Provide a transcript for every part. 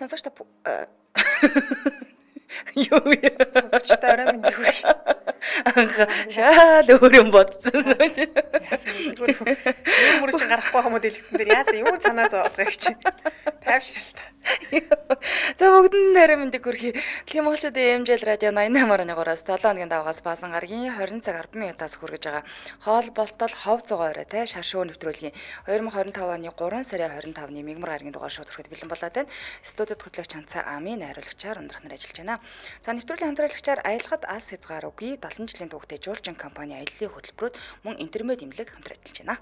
Сонсогч та юу сонсогчтой орой мэндийг хүргэе. Шал өөр юм бодсон. Яасан зүгээр юм мөр чинь гарахгүй хамаа дэлгэцэн дээр яасан юу санаа зовоод байгаа гэж. Тайвшралтай. За бүгдэнд нарийн мэндийг хүргэе. Дэлхийн монголчуудын эмжил радио 88.1-оос 7 хоногийн давгаас баасан гаргийн 20 цаг 10 минутаас хүргэж байгаа хоол болтол хов зугаа оройтой шаршуу нэвтрүүлгийн 2025 оны 3 сарын 25-ны мигмар гарагийн дугаар шууд хүрэхэд бэлэн болоод байна. Студид хөтлөгч Ханцаа Амийн найруулагчаар өндрөх нар ажиллаж байна. За нэвтрүүлгийн хамтраалагчаар Аялахад алс хязгаар үгүй 70 жилийн түүхтэй Жуулчин компани аяллаа хөтөлбөрөд мөн интернет имлэг хамтран ажиллаж байна.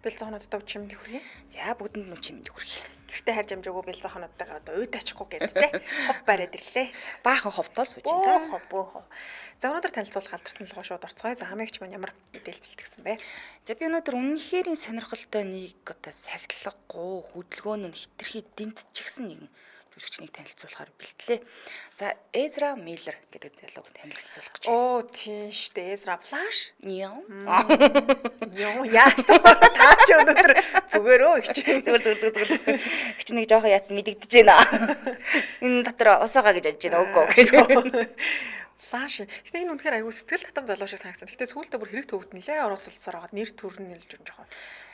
Бэлзэн хонодтой үчимд хүргэе. За бүгдэнд нь үчимд хүргэе. Гэхдээ харж амжаагүй бэлзэн хонодтойгоо одоо үйд ачихгүй гэдтэй. Хов бариад ирлээ. Баахан ховтол сууж байна. Бөөхөө. За өнөөдөр танилцуулах алдартай лгоо шууд орцгоё. За хамаагч маань ямар мэдээлэл бэлтгэсэн бэ? За би өнөөдөр үнэхээр сонирхолтой нэг одоо сахилгагүй хөдөлгөөн нь хитрхи дэнтчихсэн нэгэн жүжигчнийг танилцуулахаар бэлтлээ. За Эзра Миллер гэдэг залууг танилцуулах гэж. Оо тийм штэ Эзра Флаш. Яа. Яаж таа ч өнөөдөр зүгээр өө гэж. Зүгээр. Чи нэг жоохон яатсан мэдэгдэж байна. Энэ дотор усаага гэж бодож байна үгүй гэж. Флаш. Гэтэ энэ үнэхээр аягүй сэтгэл татам залуу шиг санагдсан. Гэтэ сүүлдээ бүр хэрэг төвд нэлээ орооцолсоор байгаа. Нэр төр нь нэлж жоохон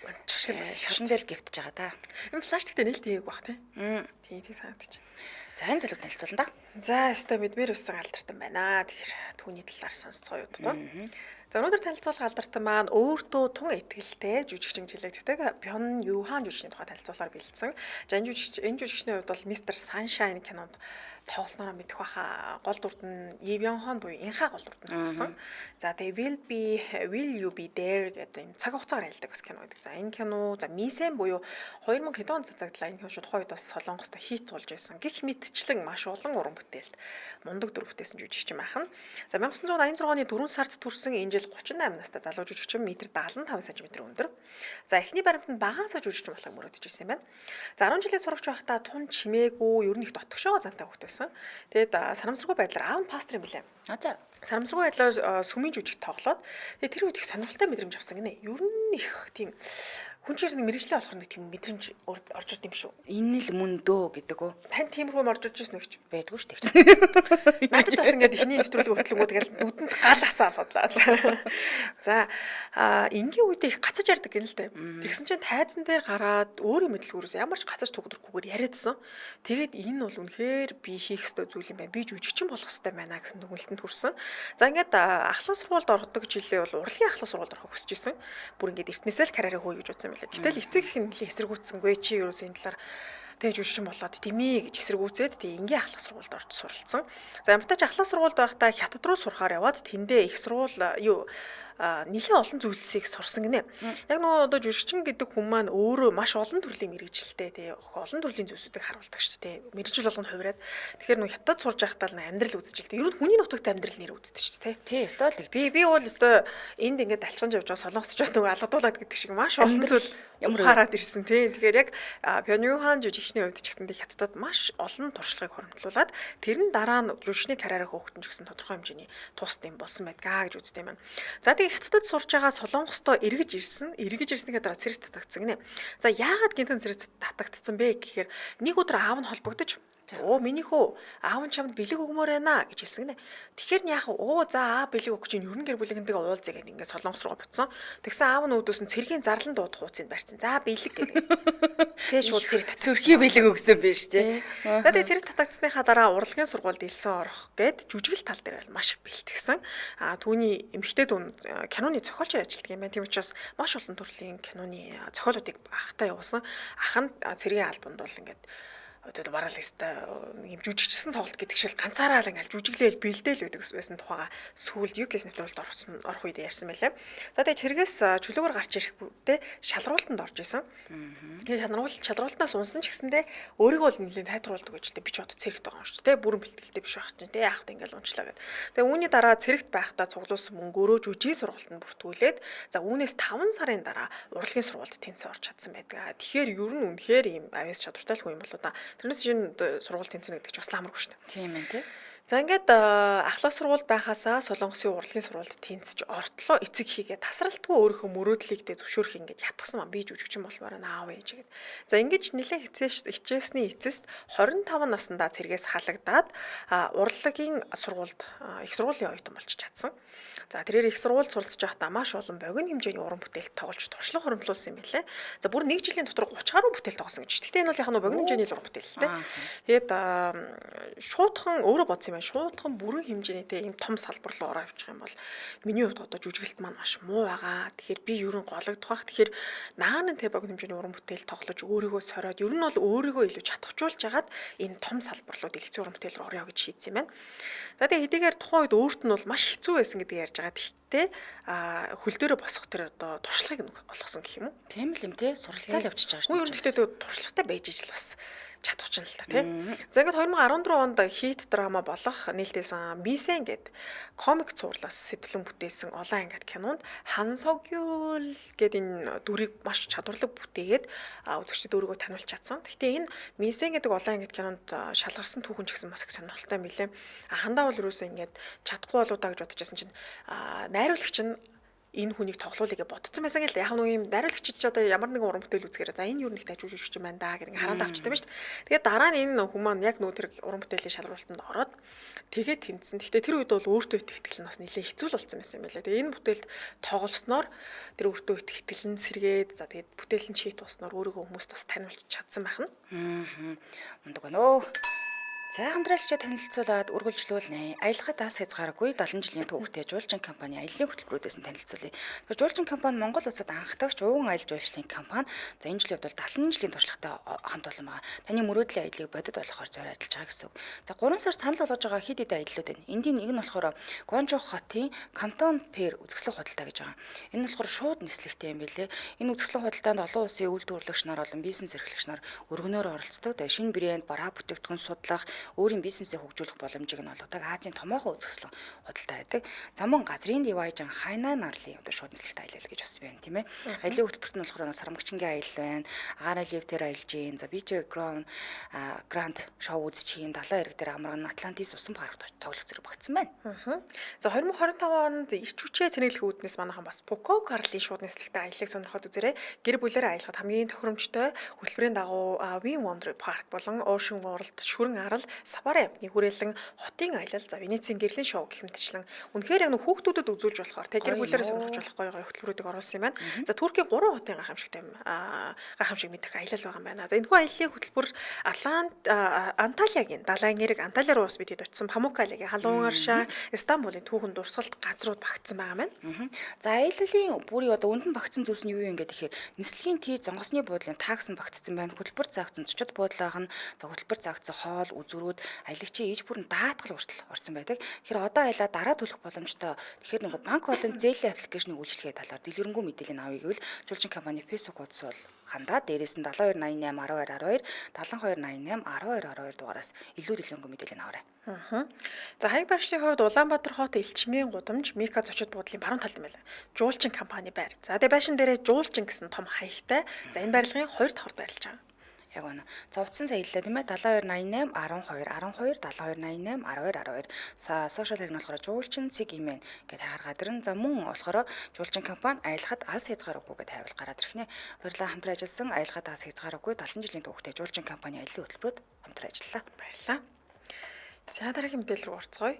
унчих шиг шашин дээр гівтэж байгаа да. Энэ Флаш гэхдээ нэлт хийгээг баг тий. Тийм санагдаж. За энэ залууг танилцуулна да. За өстой мэдмээр өссөн алдартай байна. Тэгэхээр түүний талаар сонсцгоо удахгүй. За өнөөдөр танилцуулах алдартай маань өөртөө тун итгэлтэй жүжигчин жилэгддэг Бён Юхан жүжигчний тухай танилцуулахаар бэлдсэн. За энэ жүжигчний хувьд бол Mr. Sunshine кинонд тоглосноор мэдэх баха гол дүрд нь Ивён Хон буюу Инха гол дүрд нь болсон. За тэгээ Will You Be There гэдэг энэ цаг хугацаагаар айлдаг бас кино гэдэг. За энэ кино за Мисен буюу 2000 хэд онд цацагдлаа энэ кино шууд хойд бас Солонгост хит болж байсан. Гэх мэтчлэн маш олон уран бүтээлд мундаг дүр бүтээсэн жүжигчин байхан. За 1986 оны 4 сард төрсэн энэ жил 38 настай залуу жүжигчин 1.75 см өндөр. За эхний баримтанд багаасаа жүжигчин болохыг мөрөөдөж байсан юм байна. За 10 жилийн сурагч байхдаа тун чимээгүй ер нь их дотгошоо зантай хөлт байсан. Тэгээд санамсаргүй байдлаар аав нь пастор юм билээ. За санамсаргүй байдлаар сүмийн жүжиг тоглоод тэгээд тэр үед их сонирхолтой мэдрэмж авсан гинэ. Ер нь их тийм хүн чинь мэрэгчлээ болох нэг тийм мэдрэмж орж ирд юм шүү. Энэ л мөн дөө гэдэг үү? Тань тиймэрхүү орж ирж ирсэн гэж байдгүй шүү дээ. Надад бас ингээд эхний нэвтрүүлэг хөтлөнгүүд тэгэл нүдэнд гал асаа бодлоо. За энгийн үедээ их гацаж ярддаг гэнэ л дээ. Тэгсэн чинь тайзан дээр гараад өөрийн мэдлгүүрээс ямар ч гацаж тугдрахгүйгээр яриадсан. Тэгээд энэ бол үнэхээр би хийх ёстой зүйл юм байна. Би жүжигчин болох ёстой байна гэсэн дүгнэлтэнд хүрсэн. За ингээд ахлах сургуульд ордог жилээ бол урлагийн ахлах сургуульд орохыг хүсэж исэн. Бүр ингээд эртнээсээ л карьераа хөөе гэж бодсон юм байна. Гэтэл эцэг их нь эсэргүүцсэнгүй чи ерөөс энэ талаар тэгж жүжигчин болоод тэмээ гэж эсэргүүцээд тэг ингийн ахлах сургуульд орж суралцсан. За ямар ч тач ахлах сургуульд байхдаа хятад руу сурахаар яваад тэндээ их сургууль нэлээд олон зүйлсийг сурсан гинэ. Яг нөгөө одоо жүжигчин гэдэг хүн маань өөрөө маш олон төрлийн мэрэгжилтэй тий олон төрлийн зүйлсүүдийг харуулдаг шүү дээ. Мэрэгжил болгонд хувираад тэгэхээр нөгөө хятад сурж байхдаа амьдрал үзчихэлтэй. Ер нь хүний нутагт амьдрал нэр үздэг шүү дээ. Тий, өстой л. Би бол өстой энд ингээд алчганд явж байгаа солонгосчууд нөгөө алгадуулаад гэдэг шиг маш олон зүйл хараад ирсэн тий. Тэгэхээр яг Пёнюхан жүжигчний хувьд ч гэсэн хятадд маш олон туршлагыг хуримтлуулад тэр нь дараа нь жүжигчний карьераа хөөхтөн ч гэсэн тодорхой хэмжээний тус юм болсон байдгаа гэж үздэг юм байна. За тэгээ хятадд сурж байгаа солонгостоо эргэж ирснийхээ дараа цэрэг татагдсан гинэ. За яагаад гинтэн цэрэг татагдсан бэ гэхээр нэг өдөр аав нь холбогдож миний хөө аав нь чамд бэлэг өгмөр байна гэж хэлсэн гинэ. Тэгэхээр яах вэ? За аав бэлэг өгөх чинь ер нь гэр бүлийнтэйгээ уулзъя гэдэг ингээд солонгос руу буцсан. Тэгсэн аав нь өөдөөс нь цэргийн зарлан дууд хууцыг барьсан. За бэлэг гэдэг. Тэгээ шууд цэрэг сөрхий бэлэг өгсөн биш тий. За тэгээ цэрэг татагдсныхаа дараа урлагийн сургуульд илсэн орох гэд жүжигэл тал дээр маш бэлтгэсэн. Түүний эмэгтэй дүүн киноны зохиолчор ажилладаг юм байна. Тийм учраас маш олон төрлийн киноны зохиолуудыг ахтай явуулсан. Ах нь цэргийн албанд бол ингээд одоо бараал хэвээр юм жүжигчсэн тоглолт гэдэг шиг ганцаараа л ингээл жүжиглээл бэлдээл байдаг байсан тухайга сүүлд UKS нэвтрүүлэлд орох үед ярьсан байлаа. За тэгээ цэргээс чөлөөгөр гарч ирэхдээ шалралтанд орж исэн. Тэгээ шалралтнаас унсан ч гэсэндээ өөрийгөө л нэлийн тайтруулдаг гэж би ч одоо цэрэгт байгаа юм шүү дээ. Бүрэн бэлтгэлтэй биш байх чинь тэгээ яахт ингээл унчлаа гэдэг. Тэгээ үүний дараа цэрэгт байхдаа цуглуулсан мөнгөөрөө жүжиг сургалтанд бүртгүүлээд за үүнээс 5 сарын дараа урлагийн сургуульд тэнцээ орж чадсан байдаг. Тэгэхээр ер нь үнэхээр ийм авьяас чадвартай хүн юм болоо да. Тэрнээс шинэ сургууль тэнцэнэ гэдэг чинь бас ламаргүй шүү дээ. Тийм ээ тий. За ингээд ахлах сургууль байхасаа Солонгосын урлагийн сургуульд тэнцэж ортлоо эцэг хийгээ тасралтгүй өөрийнхөө мөрөөдлийгдээ зөвшөөрөх ингээд ятгсан маань би жүжигчин болмоор аав ээж гэгээд. За ингэж нэлээд хичээсний эцэст 25 наснда цэргээс халагдаад урлагийн сургуульд их сургуулийн оюутан болж чадсан. За тэрээр их сургуульд суралцж байхдаа маш олон богино хэмжээний уран бүтээлд тоглож туршлага хуримтлуулсан юм байлээ. За бүр 1 жилийн дотор 30 гаруй бүтээл тоглосон гэж. Гэхдээ энэ бол яг нь богино хэмжээний уран бүтээл л дээ. Тэгээд шуудхан өөрөө бодсон юм байна. Шуудхан бүрэн хэмжээний ийм том салбар руу ороо явчих юм бол миний хувьд одоо жүжиглэлт маань маш муу байгаа. Тэгэхээр би ер нь гологдох. Тэгэхээр наан тэ богино хэмжээний уран бүтээл тоглож өөрийгөө сороод ер нь бол өөрийгөө илүү чадахжуулж хагаад энэ том салбар руу дэлгэцийн уран бүтээл рүү орё гэж шийдсэн юм байна. За тэгээд хэдийгээр тухайн үед өөрт нь бол маш хэцүү байсан гэдэг ярьж байгаа. Гэхдээ хөл дээрээ босох тэр одоо туршлагыг олгосон гэх юм уу? Тийм л юм те суралцаал явчихж байгаа шүү. Ер нь гэхдээ туршлагатай байж ижил бас чадварчин л та тий. За ингээд 2014 онд хит драма болох нээлттэйсэн Мисен гэд комик цувралаас сэтгэлэн бүтээсэн олон ангид кинонд Хан Согюл гэд энэ дүрийг маш чадварлаг бүтээгээд үзэгчдэд өөрийгөө таниулж чадсан. Гэхдээ энэ Мисен гэдэг олон ангид кинонд шалгарсан түүхэн ч гэсэн бас их сонирхолтой мэлээ. Хандаа бол юусэн ингээд чадахгүй болоо та гэж бодож байсан чинь найруулагч нь энэ хүнийг тоглоулъя гэж бодсон байсан гэл яг нэг юм найруулагч ч одоо ямар нэгэн уран бүтээл үзэхээр за энэ юу нэг тажиж жүжигч юм байна да гэдэг хараад авчтай байна шүү дээ. Тэгээд дараа нь энэ хүмүүс маань яг нөө тэр уран бүтээлийн шалгуултанд ороод тэгээд тэнцсэн. Гэхдээ тэр үед бол өөртөө итгэл нь бас нэлээд хэцүү л болсон байсан юм байна. Тэгээд энэ бүтээлд тоглосноор тэр өөртөө итгэл нь сэргээд за тэгээд бүтээлийн чийт туснаар өөрийгөө хүмүүст бас таниулж чадсан байх нь. Ундаг өнөө. За хамтраалчаа танилцуулаад үргэлжлүүлнэ. Аялахад тас хязгааргүй 70 жилийн түүхтэй жуулчин компани аяллаа хөтөлбөрөөс нь танилцуулъя. Жуулчин компани Монгол улсад анхдагч уун аялал жуулчлалын компани. За энэ жилийн хувьд бол 70 жилийн туршлагатай хамт олон байгаа. Таны мөрөөдлийн аяллыг бодит болгохоор зориулж байгаа гэсэн үг. За 3 сар санал болгож байгаа хэд хэдэн аяллууд байна. Эндийн нэг нь болохоор Гуанчжоу хотын Кантон Пэр үзэсгэлэн худалдаа гэж байгаа. Энэ нь болохоор шууд нислэгтэй юм билэ. Энэ үзэсгэлэн худалдаанд олон улсын үйлдвэрлэгч нар болон бизнес эрхлэгч нар өргөнөөр оролцдог. Тэгээ шинэ брэнд бараа бүтээгдэхүүн судлах өөрийн бизнесээ хөгжүүлэх боломжийг нь олгодог Азийн томоохон үзэсгэлэн худалдаа байдаг. За мөн газрын дивайжин Хайнан арлын одоо шууд нислэгт аялал гэж бас байна тийм ээ. Аяллаа хөтөлбөрт нь болохоор Сарамгчингийн аялал байна. Агаарын левтер аялж гин. За BJ Grand шоу үзчихин. Далайн эрэг дээр амраган Атлантис усан паркт тоглох зэрэг багтсан байна. За 2025 онд ирч хүчээ цэнэглэх үүднээс манайхан бас Пуко Карлын шууд нислэгтэй аяллыг сонирхоод үзээрэй. Гэр бүлээрээ аялахад хамгийн тохиромжтой хөтөлбөрийн дагуу Win Wonder Park болон Ocean World шүрэн арал Сапари амтны хүрээлэн хотын аялал за Венецийн гэрлийн шоу гэх мэтчлэн үнэхээр яг хүүхдүүдэд үзүүлж болохоор тэг гэр бүлээрээ сонирхож болох гоё хөтөлбөрүүдийг оруулсан юм байна. За Туркийн 3 хотын гайхамшиг мэдэх аялал байгаа юм байна. За энэхүү аяллаа хөтөлбөр Анталиагийн далайн эрэг Анталиа руу бас бид хэд очсон Памуккалегийн халуун аршаа Стамбулын түүхэн дурсгалт газрууд багтсан байгаа маань. За аяллалын бүрийн одоо үнд нь багтсан зүйлс нь юу юм гэдэг ихээр нислэгийн тий зонгосны буудлын такс нь багтсан байна. Хөтөлбөр заагдсан зочид буудлаах нь за хөтөлбөр заагдсан хоол үзүүрүүд аялагчийн ээж бүрэн даатгал хүртэл орсон байдаг. Тэгэхээр одоо аялаа дараа төлөх боломжтой. Тэгэхээр нэг банк болон зээлийн аппликейшнийг үйлчлэгээ талаар дэлгэрэнгүй мэдээлэл авъя гэвэл жуулчин компани Facebook хуудас бол хандаа дээрээс нь 7288 1212 7288 1212 дугаараас илүү дэлгэрэнгүй мэдээлэл аваарай. За хаяг барьшны хувьд Улаанбаатар хот элчингийн гудамж Мика зочид буудлын баруун талд юм байна. Жуулчин компани байр. За тэгээ байшин дээрээ жуулчин гэсэн том хаягтай. За энэ барилгын 2 давхар байрлаж байгаа. Яг байна. За утсан сая хэллээ тийм ээ 7288 12 12 7288 1212 сошиал хэрэг нь болохоор жуулчин цэг имэн гэж хааргаад ирэн. За мөн болохоор жуулчин компани аялахад алс хязгааргүй гэж тавил гараад ирхнэ. Баярлалаа хамтран ажилласан аялахад алс хязгааргүй 70 жилийн түүхтэй жуулчин компани аяллаа хөтөлбөрөд хамтран ажиллалаа. Баярлалаа. За дараагийн мэдээлэл рүү орцгоё.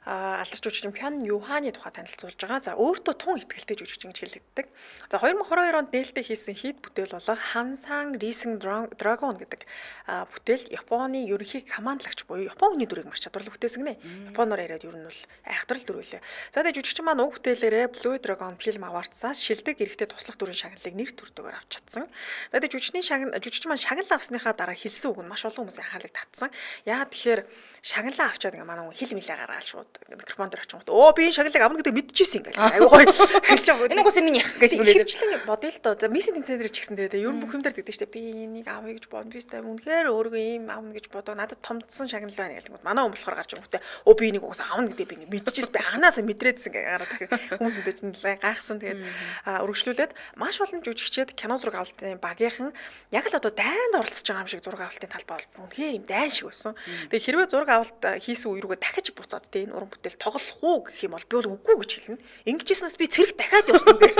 Алдарч жүжигчин Пён Юханы тухай танилцуулж байгаа. За өөртөө тун ихтгэлтэй жүжигчин гэж хэлэгддэг. За 2022 онд нээлттэй хийсэн хит бүтээл болох Hansan Rising Dragon гэдэг бүтээл Японы ерөнхий командлагч буюу Японы хүний дүрийг маш чадварлаг бүтээсэн гинэ. Японоор яриад ер нь бол айхтрал дүр үлээ. За тэгээ жүжигчин маань уг бүтээлээрээ Blue Dragon Film Awards-аас шилдэг эрэгтэй туслах дүрийн шагналыг нэр төртөгөөр авч чадсан. За тэгээ жүжигчин маань шагнал авсныхаа дараа хэлсэн үг нь маш олон хүмүүсийн анхаарлыг татсан. Яагаад тэгэхээр шагналаа авчаад ингээ манай хил мэлээ гаргаал шууд микрофон дээр очингууд би энэ шагналыг авна гэдэг мэдчихсэн ингээл аюу гоё хэлж байгаа. Энэ угсаа минийх гэж хөвчлэн бодъё л доо. За миссийн тэмцээн дээр ч гэсэн тэгээд ер нь бүх юм дээр гэдэг чинь би энийг авъя гэж бодно. Би сте үнэхээр өөрийгөө ийм авна гэж бодог. Надад томдсон шагнал байна гэдэг. Манай хүн болохоор гарч ирэнгүүтээ би энийг угсаа авна гэдэг би мэдчихсэн. Би анханасаа мэдрээдсэн ингээ гараад ирэх хүмүүс мэдээж нэлээ гайхсан. Тэгээд өргөжлүүлээд маш олон жүжигчид кино зураг авалтын багийнхан яг л одоо дайнд оролцож байгаа юм шиг зураг авалтын талбай бол үнэхээр юм дайн шиг байсан. Тэгээд хэрвээ зураг авалт хийсэн үе рүүгээ дахиж буцаад тэ энэ уран бүтээл тоглох уу гэх юм бол би бол үгүй гэж хэлнэ. Ингэжсэнээс би цэрэг дахиад явсан гэх.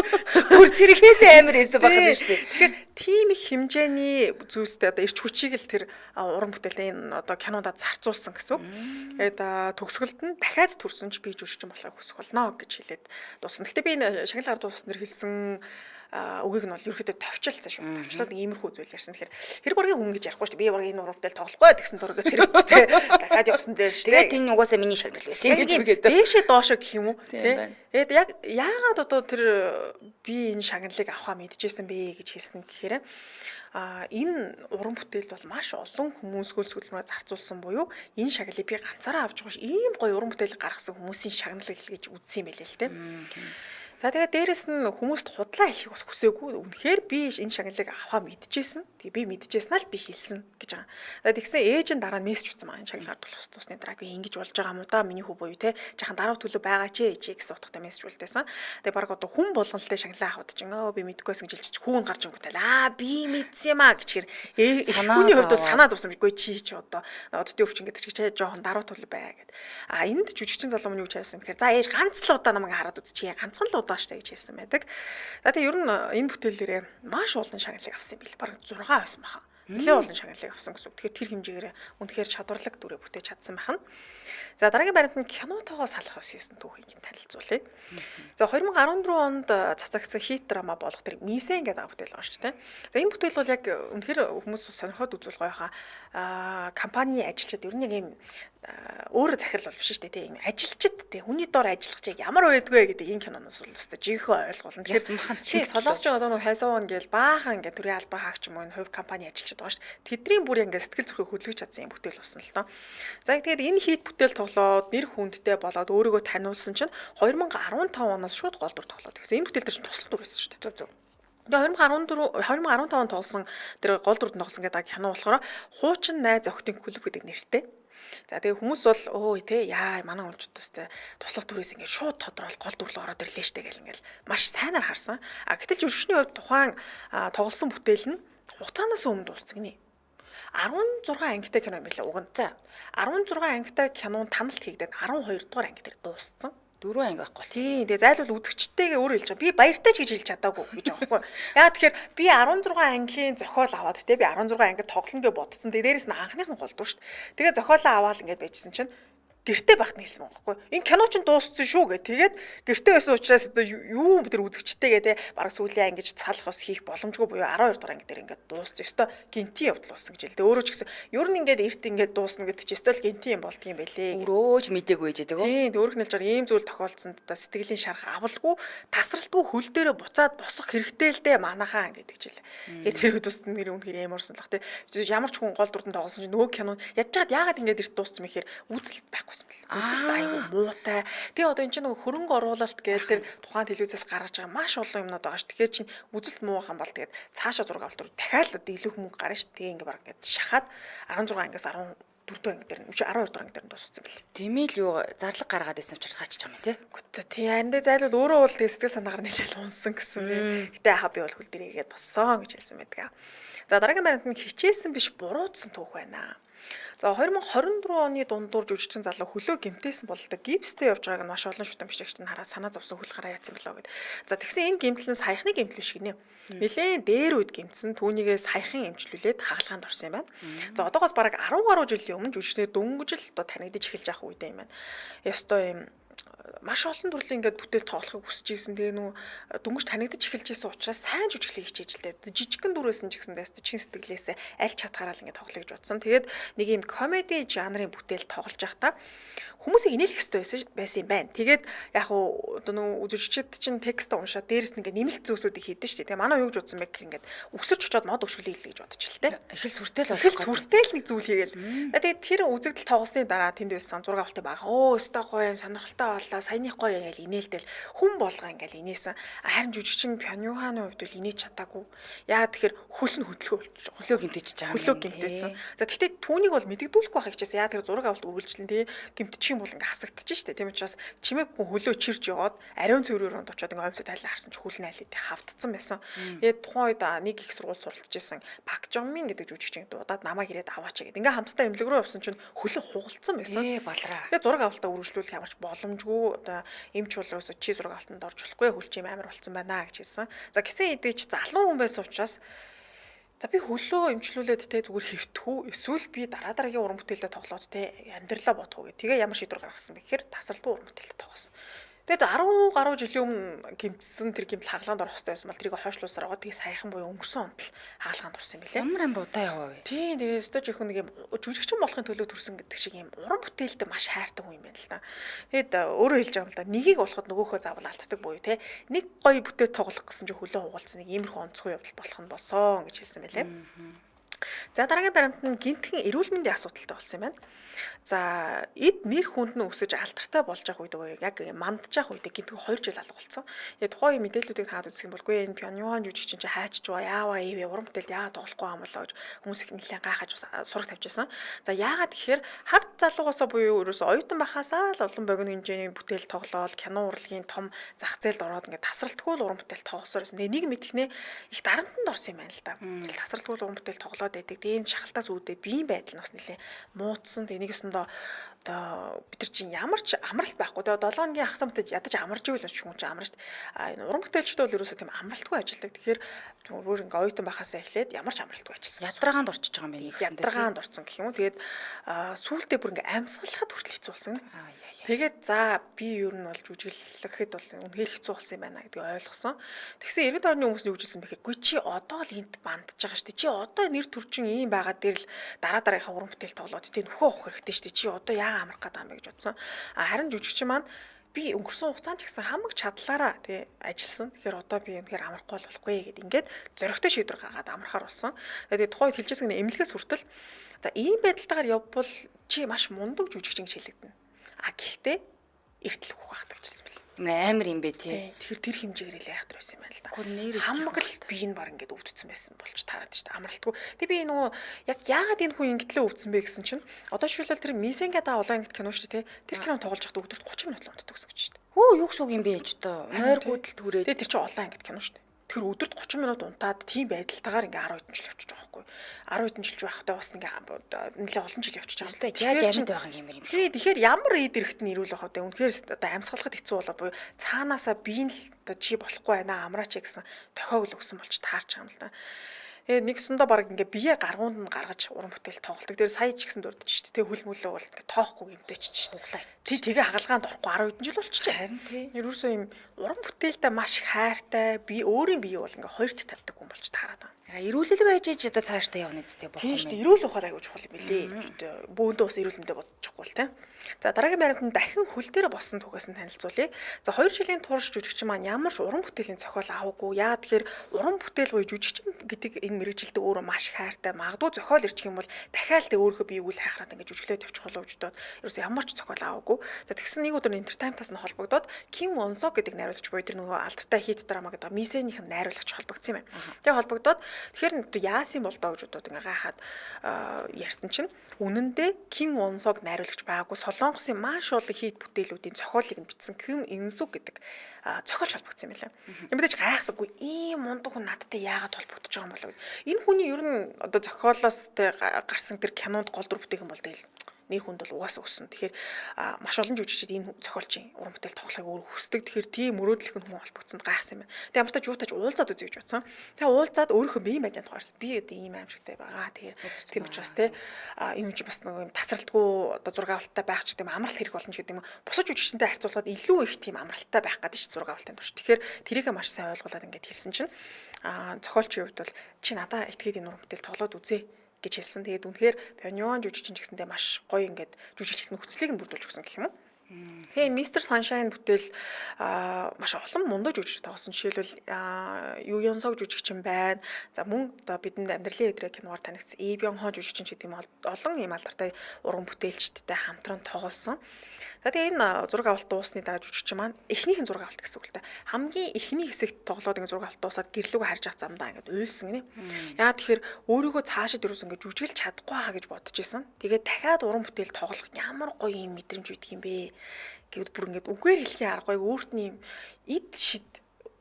Бүр цэрэгээс амар байсан байх юм шүү дээ. Тэгэхээр тийм их хэмжээний зүйлстэй одоо ирч хүчийг л тэр уран бүтээлийн одоо кинодад зарцуулсан гэсэн үг. Тэгээд төгсгөлд нь дахиад төрсөн ч би жүжигчин болохыг хүсэх болно гэж хэлээд дуусна. Гэтэ би энэ шагнал ард дуусна нэр хэлсэн үгийг нь бол ерөөхдөө товчлцсан шүү. Товчлоод нэг иймэрхүү зүйл ярьсан. Тэгэхээр хэр баргийн хүн гэж ярихгүй шүү. Би баргийн энэ уран бүтээл тоглохгүй гэсэн дургаас цэрэгтэй дахиад явсан дээр шүү. Тэгээд энэ угаасаа миний шагнал байсан гэж үгээд. Дээшээ доошоо гэх юм уу? Тэгээд яг яагаад одоо тэр би энэ шагналыг авахаа мэдчихсэн бэ гэж хэлсэн гэхээр энэ уран бүтээлд бол маш олон хүмүүс хөл хөдөлмөрөөр зарцуулсан буюу энэ шагналыг би ганцаараа авч байгаа ш. Ийм гоё уран бүтээл гаргасан хүмүүсийн шагнал гэж үзсэн юм байлээ л те. За тэгээд дээрэс нь хүмүүст худлаа хэлхийг бас хүсээгүй. Үнэхээр би энэ шагналыг авахаа мэдчихсэн. Тэгээ би мэдчихснаа л би хэлсэн гэж байгаа. Тэгээд тэгсэн ээж нь дараа нь мессеж утсан маань шагналаар тусны дараа би ингэж болж байгаа юм уу да миний хүү буюу те жахан дараа төлөв байгаа ч ээжээ гэсэн утгатай мессеж үлдээсэн. Тэгээд баг одоо хүн болгонлтэй шагналаа аваад чинь би мэдгүйсэн гэж хэлчих хүүн гарч ирэнгүүтэл би мэдсэн юм аа гэчихэр хүний хувьд санаа зовсон бигүй чи одоо оддын өвчин гэдэг чи жоохон дараа төлөв бай гэд. Энд жүжигчин залуу миний үуч харсан гэхээр за ээж ганц л удаа намайг хараад үз чи ганцхан л дааштай гэж хэлсэн байдаг. За тэгээ ер нь энэ бүтээлээрээ маш олон шагналыг авсан юм бил. Бараг 6 байсан баха. Нэлээд олон шагналыг авсан гэсэн үг. Тэгэхээр тэр хэмжээгээр үнэхээр чадварлаг дүрээ бүтээж чадсан байна. За дараагийн баримт нь кинотойгоо салах ус хийсэн түүхийг танилцуулъя. За 2014 онд цацагдсан хит драма болох тэр Мисен гэдэг бүтээл байгаа шүү дээ. За энэ бүтээл бол яг үнэхээр хүмүүс сонирхоод үзүүл гоёхаа компани ажилчид ер нь яг юм өөрөө захирал бол биш шүү дээ тийм ажилчид тийм хүний доор ажиллах чиг ямар байдгүй гэдэг энэ киноноос л өстой жинхэнэ ойлгуулна. Тэгэхээр чи солонгосч одоо нэг хайсаван гээл баахан ингээ төрийн албан хаагч юм уу хувь компани ажилчид байгаа шүү дээ. Тэдний бүр ингээ сэтгэл зүрхийг хөдөлгөж чадсан юм бүтээл болсон л доо. За тэгээд энэ хит бүтээл тоглоод нэр хүндтэй болоод өөрийгөө таниулсан чинь 2015 оноос шууд гол дүр тоглоод гэсэн. Энэ бүтээл дээр чинь туслах дүр байсан шүү дээ. Зөв. Тэгээ 2015 онд тоглосон тэр гол дүрд тоглосон гэдэг кино болохоор Хуучин найз охидын клуб гэдэг нэртэй. За тэгээ хүмүүс бол яа манай хүнчдээс те туслах дүрээс ингээд шууд тодорхойл гол дүрлөө ороод ирлээ штэ гэл ингээд маш сайнаар харсан. Гэтэл жүжигчний хувьд тухайн тоглосон бүтээл нь хугацаанаас өмнө дууссан гинэ. 16 ангитай кино юм байлаа уг нь. За 16 ангитай кинонд таналт хийгдээд 12 дугаар анги дээр дууссан. 4 анги байхгүй л. Тийм. Тэгээ зайлшгүй үзэгчтэйгээ өөрөө хэлж байгаа. Би баяртай ч гэж хэлж чадаагүй гэж байгаа байхгүй. Яа тэгэхээр би 16 ангийн зохиол аваад те би 16 ангид тоглоно гэж бодсон. Тэгээ дээрэс нь анхных нь голдуу шүү дээ. Тэгээ зохиолоо аваад ингэж байжсэн чинь гэртээ багт нэлсэн байхгүй. Энэ кино ч дууссан шүү гэ. Тэгээд гэртээ байсан учраас одоо юу тэр үзэгчтэйгээ те бараг сүүлийн ангиж салах ус хийх боломжгүй буюу 12 дугаар анги дээр ингээд дууссан. Ёстой гинтийн явдал болсон гэж хэлдэг. Өөрөө ч гэсэн ер нь ингээд эрт ингээд дуусна гэдэг чинь ёстой л гинтийн юм болдго юм байлээ. Өрөөж мдэггүй гэж байгаа. Тийм өөрөөх нь хэлж байгаа ийм зүйл тохиолдсон одоо сэтгэлийн шарах авалгүй тасралтгүй хөл дээрээ буцаад босох хэрэгтэй л дээ манахаа гэдэг ч хэлээ. Тэр хөдөөс нэр үнэхээр ямарсан л бах те. Ямар ч хүн гол дүрдэн тоглосон чинь нөгөө кино ядчаад яагаад ингээд эрт дууссан мэхээр үзэлт байхгүй. Үзэлт аюу муутай. Тэгээ одоо эн чинь нөгөө хөрөнгө оруулалт гээл тэр тухайн телевизээс гаргаж байгаа маш олон юмнууд байгаа ш. Тэгэхээр чинь үзэлт муу хаан бол тэгээд цаашаа зураг авалт дахиад одоо илүү хүмүүс гарна ш. Тэгээ ингээ баг ингээд шахаад 16 ангиас 14 дугаар анги дээр нь 12 дугаар анги дээр нь дууссан юм бэл. Тийм л юу зарлаг гаргаад байсан учраас хаачих юм тий. Гэхдээ тий андаа зайлвал өөрөө бол сэтгэл санаагаар нэлээд унсан гэсэн тий. Гэтэ яхаа би бол хөл дээр игээд боссон гэж хэлсэн байдаг. За дараагийн баримт нь хичээсэн биш буруутсан түүх байна. За 2024 оны дундуур жүжигчин залуу хөлөө гэмтээсэн бололтой гипстэй явж байгааг нь маш олон шүтэн бичигчид нь хараад санаа зовсон хөл гараа яатсан болоо гэд. За тэгсэн энэ гэмтэл нь саяхны гэмтэл биш гинэ. Нилээн дээр үед гэмтсэн түүнийгээ саяхан эмчлүүлээд хагалгаанд орсон юм байна. За одоогоос бараг 10 гаруй жилийн өмнө жүжигчнэр дөнгөж л одоо танигдж эхэлж явах үедээ юм байна. Ястой юм маш олон төрлийн ингээд бүтээл тоглохыг хүсэж ийсэн. Тэгээ нүү дөнгөж танигдаж эхэлж ийсэн учраас сайн жүжиглэх хичээж л дээ. Жижигхэн дүрээсэн ч гэсэндээ чин сэтгэлээсээ аль чадхаараа л ингээд тоглоё гэж бодсон. Тэгээд нэг юм комеди жанрын бүтээл тоглож байхдаа хүмүүсийг инээлэх хэрэгтэй байсан юм байна. Тэгээд яг уу одоо нүү жүжигчид чинь текст уншаад дээрэс нь ингээд нэмэлт зүйлсүүдийг хийдэж штэ. Тэгээ манай юу гэж бодсон бэ гэхээр ингээд өсөрч очоод мод өшгөлээ л гэж бодож л тээ. Эхэл сүртэл болох. Эхэл сүртэл нэг зүйл хийгээл. Тэгээд тэр үзэгдэл тоглосны дараа тэнд байсан зураг авалтын баг. Өө өстой гоё юм сонирхолтой боллоо. Саяных гоё ингээл инээлдэл хүн болгоо ингээл инээсэн. Харин жүжигчин Пянюханы хувьд бол инээж чадаагүй. Яагаад тэгэхээр хөл нь хөдөлгөөн болчих. Хөлөө гимтэж байгаа юм. Хөлөө гимтээсэн. За тэгтээ түүнийг бол мэдэгдүүлэхгүй байх гэжээс яа тэр зураг авалт үргэлжлэн тий гимтчих юм бол ингээ хасагдчих штэ. Тийм учраас чимээг хүн хөлөө чирж яваад ариун цэврээр онд очоод ингээ оймсоо тайлаа харсан чи хөл нь айлээ хавтцсан байсан. Тэгээд тухайн үед нэг их сургууль суралцж исэн Пак Жонмин гэдэг жүжигчин дуудаад намайг ирээд аваач гэдэг. Ингээ хамтдаа имлэг рүү явсан чинь хөлөө хугалцсан байсан. Балраа. Тэгээд зураг авалтаа үргэлжлүүлэх ямарч боломжгүй одоо эмч болоос чи зураг авалтанд орж болохгүй хөлчим амар болцсон байна гэж хэлсэн. За гисэн хэдий ч залуу хүн байсан учраас за би хөлөө эмчлүүлээд те зүгээр хэвтгүү эсвэл би дараагийн уран бүтээлдээ тоглоод те амьдралаа бодох уу гэх. Тэгээ ямар шийдвэр гаргасан бэ гэхээр тасралтгүй уран бүтээлдээ тоглосон. Тэгээд 10 гаруй жилийн өмнө гимтсэн тэр гимтэл хагалгаанд орох хэрэгтэй байсан бол тэрийг хойшлуулсаар байгаа. Тэгээ саяхан буюу өнгөрсөн онд л хагалгаанд орсон юм билээ. Ямар удаа яваа вэ? Тийм тэгээд өстөж их нэг юм жүжигчин болохын төлөө төрсөн гэдэг шиг юм уран бүтээлд маш хайртай хүн юм байна л да. Тэгээд өөрөө хэлж байгаа юм л да. Нэгийг болоход нөгөөхөө заавал алддаг буюу те. Нэг гоё бүтээл тоглох гэсэн чинь хөлөө хугалцсан нэг иймэрхүү онцгой явдал болох нь болсон гэж хэлсэн байлээ. За дараагийн баримт нь гинтхэн эрүүл мэндийн асуудалтай болсон юм байна. За эд нэр хүнд нь өсөж алдартай болж явах үед яг мандж явах үед гинтхэн 2 жил алга болсон. Тэгээ тухайн мэдээллүүдийг хаад үзэх юм бол гүй энэ Пянюхан жүжигчин чи хайчж ба яаваа ивэ уран бүтээлд яагаад тоглохгүй юм болоо гэж хүмүүс их нэлээд гайхаж сураг тавьчихсан. За яагаад гэхээр хард залуугаасаа буюу ерөөсөө оюутан байхасаа л олон богино хэмжээний бүтээл тоглоол кино урлагийн том зах зээлд ороод ингээд тасралтгүй уран бүтээл тоглосоор байсан. Тэгээ нэг мэдхнээ их дарамтанд орсон юм байна л да. Тасралтгүй уран бүтээл тоглоод байдаг. Тэгээ энэ шахалтаас үүдээ биеийн байдал нас нэлээ муудсан. Нэгэсэндээ одоо бид нар чинь ямар ч амралт байхгүй. Тэгээ 7 хоногийн хагас амтад ядаж амарж ивэл хүн чинь амарч энэ уран бүтээлчд бол ерөөсөө тийм амралтгүй ажилладаг. Тэгэхээр өөр ингээ оюутан байхасаа эхлээд ямар ч амралтгүй ажилласан. Ядаргаанд орчиж байгаа юм байна гэсэн. Ядаргаанд орсон гэх юм уу. Тэгээд сүүлдээ бүр ингээ амьсгалахад хүртэл хэцүү болсон. Тэгээд за би ер нь бол жүжиглэхэд бол үнэхээр хэцүү болсон юм байна гэдгийг ойлгосон. Тэгсэн иргэд орны хүмүүс нь юу гэсэн бэхээр гүй чи одоо л энд бандж байгаа шүү дээ. Чи одоо нэр төрчин ийм байгаа дээр л дараагийнхаа уран бүтээл тоглоод тэ нөхөө авах хэрэгтэй шүү дээ. Чи одоо яагаад амрах гэдэг юм бэ гэж бодсон. Харин жүжигчин маань би өнгөрсөн хугацаанд ч гэсэн хамаг чадлаараа тий ажилласан. Тэгэхээр одоо би үнэхээр амрахгүй болохгүй гэд ингээд зөрөгтэй шийдвэр гаргаад амрахаар болсон. Тэгээд тухайд хэлжсэн гэнэ эмнэлгээс хүртэл за ийм байдалтайгаар явбал чи маш мундаг жүжигчин гэж хэлэгдэнэ. Гэхдээ эртлэх хөх багтаж хэлсэн бэл. Амар юм бэ тий. Тэгэхээр тэр хэмжээгээр л яах төрсэн юм байна л да. Нэр Хамаг л би энэ баг ингээд өвдсөн байсан болж таарад шүү дээ. Амралтгүй. Тэг би нөгөө яг яагаад энэ хүн ингэтлээ өвдсөн бэ гэсэн чинь одоо шилбэл тэр Мисенгада улаан ангит кино шүү дээ. Тэр кино тоглож байхдаа өдөрт 30 минут л унтдаг гэсэн гэж шүү дээ. Хөө юу гэсэн юм бэ ч одоо. Нойр гүйдэл түрээд. Тэр чинь улаан ангит кино шүү дээ. Тэр өдөрт 30 минут унтаад тийм байдалтайгаар ингээ 10 хэдэн жил явчих байгаа байхгүй. 10 хэдэн жил байхдаа бас ингээ нэлээ олон жил явчих байгаа. Яаж амьд байгаа юм юм шүү. Тэгэхээр ямар эд эрэхт нь ирүүл байх вэ? Үнэхээр одоо амьсгалахад хэцүү болоо буюу цаанаасаа би л одоо чи болохгүй байна амраач гэсэн тохиог л өгсөн болж таарч байгаа юм л да. Нэгсэндээ баг ингээ бие гаргуунд нь гаргаж уран бүтээл тоглолдог. Тэр сая ч гэсэн дурдж шүү дээ. Хөл мөлөө бол ингээ тоохгүй гэмтэж чинь хуглаа. Тэгээ хагалгаанд орохгүй 10 хэдэн жил болчихлоо. Харин тий. Ерөөсөө юм уран бүтээлтэй маш хайртай би өөрийн бие бол ингээ хоёрт тавьдаг хүн болж таарад байна. Эрүүлэл байж ээж одоо цаашдаа явна гэжтэй болох Тийм юм. шүү дээ. Эрүүл ухаар аягүй чухал юм билээ. Бөөндөө бас эрүүл мэндэ бодчихгүй л тийм. За дараагийн баримтанд дахин хөл дээр болсон түүхээс нь танилцуулъя. За 2 жилийн турш жүжигчин маань ямар ч уран бүтээлийн зохиол аваагүй. Яа тэгэхээр уран бүтээл буюу жүжигчин гэдэг энэ мэрэгжилдэг өөрөө маш хайртай. Магадгүй зохиол ирчих юм бол дахиад л өөрийнхөө биеийг үл хайхраад ингээд жүжиглээд тавьчих болов гэж бодоод ерөөсөө ямар ч зохиол аваагүй. За тэгсэн нэг өдөр Entertainment-аас нь холбогдоод Ким Вонсок гэдэг найруулагч буюу тэр нөгөө алдартай хит драма гэдэг Мисенийхэн найруулагч холбогдсон юм байна. Тэгээ холбогдоод тэгэхээр яасан бол доо гэж бодоод ингээ гайхаад ярьсан чинь үнэндээ Ким Вонсок найруулагч байгаагүй Солонгосын маш олон хит бүтээлүүдийн зохиолыг нь бичсэн Ким Инсук гэдэг зохиолч холбогдсон юм байна. Мэдээж гайхсаггүй ийм мундаг хүн надтай яагаад холбогдож байгаа юм болоо. Энэ хүний ер нь одоо зохиолоос гарсан тэр кинонд гол дүр бүтээх юм бол тэгэл нэр хүнд бол угаасаа өссөн. Тэгэхээр маш олон жүжигчид энэ зохиолчийн уран бүтээл тоглохыг өөр хүсдэг. Тэгэхээр тийм мөрөөдлөх хүн холбогдсонд гайхсан юм. Тэгээ ямар ч жуутаж уулзаад үзье гэж бодсон. Тэгээ уулзаад өөрийнхөө биеийн байдлыг тухаарсан. Би одоо ийм аимшигтай байгаа. Тэгэхээр тийм учраас те энэ үчи бас нэг юм тасралтгүй одоо зураг авалттай байх ч гэдэг юм амралт хэрэг болно ч гэдэг юм. Бусад жүжигчтэй харьцуулахад илүү их тийм амралттай байх гэдэг чинь зураг авалтын турш. Тэгэхээр тэрийг маш сайн ойлгуулад ингээд хэлсэн чинь зохиолчийн хувьд бол чи надаа этгээд энэ уран бүтээл тоглоод үзье гэж хэлсэн. Тэгээд үнэхээр Пионён жүжигчин ч гэсэндээ маш гоё ингээд жүжиглэх нөхцөлийг нь бүрдүүлж өгсөн гэх юм уу. Тэгээ Mr. Sunshine бүтээл маш олон мундаг жүжигч тоглосон. Жишээлбэл Ю Ён Сог жүжигчин байна. За мөн одоо бидэнд амьдралын өдрөө киноор танигдсан Lee Byung Hun жүжигчин гэдэг юм олон ийм алдартай уран бүтээлчдтэй хамтран тоглосон. За тэгээ энэ зураг авалт дуусны дараа жүжигчин маань эхнийхэн зураг авалт гэсэн үг л та. Хамгийн эхний хэсэгт тоглоод ингэ зураг авалт дуусаад гэрлүүгөө харж явах замдаа ингэ уйлсан гинэ. Яа тэгэхээр өөрийгөө цаашид юус ингэ жүжиглэж чадахгүй хаа гэж бодож исэн. Тэгээд дахиад уран бүтээл тоглох ямар гоё юм мэдрэмж үйдэг юм бэ гэвэл бүр ингэ үгээр хэлхийн аргагүй өөрт нь юм эд шид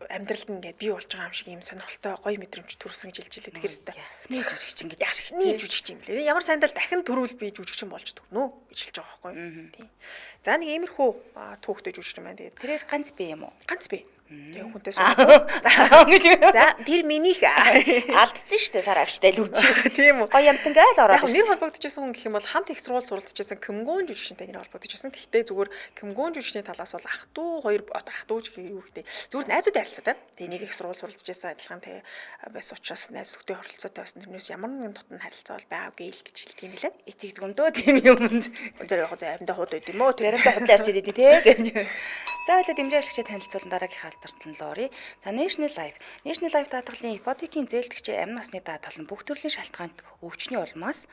амьдралд ингээд бий болж байгаа юм шиг юм сонирхолтой гоё мэдрэмж төрсөн гэж хэлж илээ. Тэгэхээр ясны жүжигчин гэж ясны жүжигчин юм лээ. Ямар сандал дахин төрүүл би жүжигчин болж төрнө гэж хэлж байгаа байхгүй. Тийм. За нэг иймэрхүү түүхтэй жүжигчин байна. Тэгээд тэрээр ганц бие юм уу? Ганц бие. Тэгээ хүнтэй суугаад гэж. За тэр минийх алдсан шүү дээ сар авчтай л үчи. Тийм үү. Гоё амтангаа л ороод. Яг нэр холбогдчихсан хүн гэх юм бол хамт их сургууль суралцчихсан Кимгүүн жүжигчтэй нэр холбогдчихсан. Гэхдээ зүгээр Кимгүүн жүжигчний талаас бол ах トゥ хоёр ах トゥ ч юу гэдэг. Зүгээр найзууд харилцаатай. Тэгээ нэг их сургууль суралцчихсан адилхан тэгээ байсан учраас найз нөхдөд харилцаатай байсан. Тэрнээс ямар нэгэн дотн харилцаа бол байгаагүй л гэж хэлдэг юм билээ. Итгэдэг юм дөө тийм юм. Зэрэг яг заримдаа хууд байд юм уу? Заримдаа худлаарч идэв тий гэж. За хэлээ дэмжээ ашигчаа танилцуулан дараагийн халтартан л оръё. За National Life даатгалын ипотекийн зээлдэгчийн амь насны даатгал нь бүх төрлийн шалтгаанд өвчний улмаас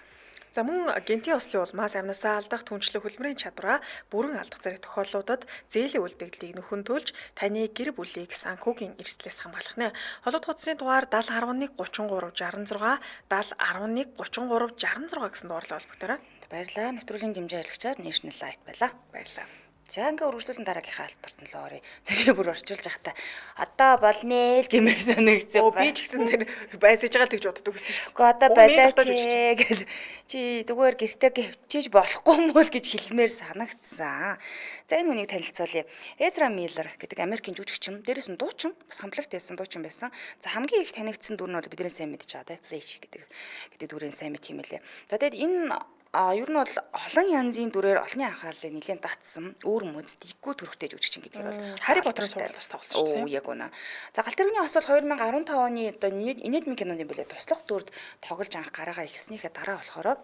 за мөн генетийн ослын улмаас амнасаа алдах түншлэх хөлбөрийн чадвараа бүрэн алдах зэрэг тохиолдлуудад зээлийн үлдэгдлийг нөхөн төлж таны гэр бүлийг санхүүгийн эрсдлээс хамгаалах нэ. Холбогд хуудасны дугаар 70 11 33 66 70 11 33 66 гэсэн дугаарлаа холбогдорой. Баярлалаа. Нэвтрүүлгийн дэмжээ ажигчаар National Life байлаа. Баярлалаа. За ингээ үргэлжлүүлэн дараагийнхаа алтартан л оръё. За би бүр орчуулж явахдаа одоо болно л гэмээр санагдсан. Би ч гэсэн тэр байсаж байгаа л тэгж боддог гэсэн шүү дээ. Гэхдээ одоо байлаач гэл чи зүгээр гэртээ хөвчиж болохгүй юм уу гэж хэлмээр санагдсан. За энэ хүнийг танилцуулъя. Ezra Miller гэдэг Америкийн жүжигчин, дээрээс нь дуучин, бас хамтлагт байсан дуучин байсан. За хамгийн их танигдсан дүр нь бол бидний сайн мэдж байгаа Flash гэдэг дүрийн сайн мэд юм лээ. За тэгэд энэ ер нь бол олон янзын дүрээр олонний анхаарлыг нэлээд татсан өөр мөнцдэггүй төрхтэй жүжигчин гэдэг нь бол Harry Potter-ын сургуулиас тоглосон шүү дээ. Яг үнэ. За Галт тэрэгний осол 2015 оны одоо Enigma киноны билээ туслах дүрд тоглож анх гараагаа ихснийхээ дараа болохоор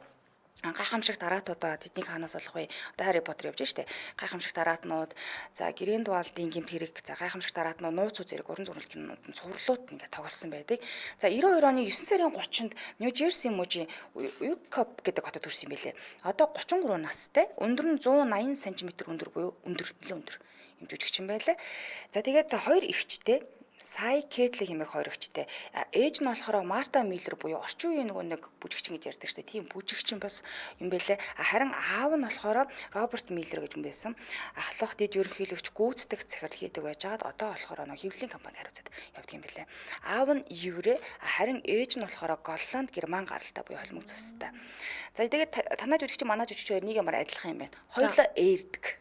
гайхамшиг дараатуудаа тэднийг хаанаас олох вэ? Одоо Harry Potter явж штэ. Гайхамшиг дараатнууд, за Гриндвалдын гэмт хэрэг, за гайхамшиг дараатнууд, нууц үзэрэг, уран зураг кинонууд цувралууд ингээд тоглосон байдаг. За 92 оны 9 сарын 30-нд Нью Жерси мужийн Уикоп гэдэг хотод төрсэн юм билээ. Одоо 33 настай, өндөр нь 180 см өндөр буюу нэлээд өндөр юм жүжигчин байлаа. За тэгээд хоёр эгчтэй Сай Кэтлиг хэмээх хоёр эгчтэй. Ээж нь болохоор Марта Миллер буюу орчин үеийн нэг бүжигчин гэж ярьдаг шүү дээ. Тийм бүжигчин бас юм байлээ. Харин аав нь болохоор Роберт Миллер гэж юм байсан. Ахлах дэд ерөнхийлөгч гүйцэтгэх захирал хийдэг байжгаад одоо болохоор нэг хэвлэлийн компани хариуцаад явдаг юм байлээ. Аав нь еврей, харин ээж нь болохоор Голланд, Герман гаралтай буюу холимог цустай. За тэгээд танаа жүжигчин манай жүжигчин хоёр нэг ямар адилхан юм байна. Хоёулаа ээрдэг.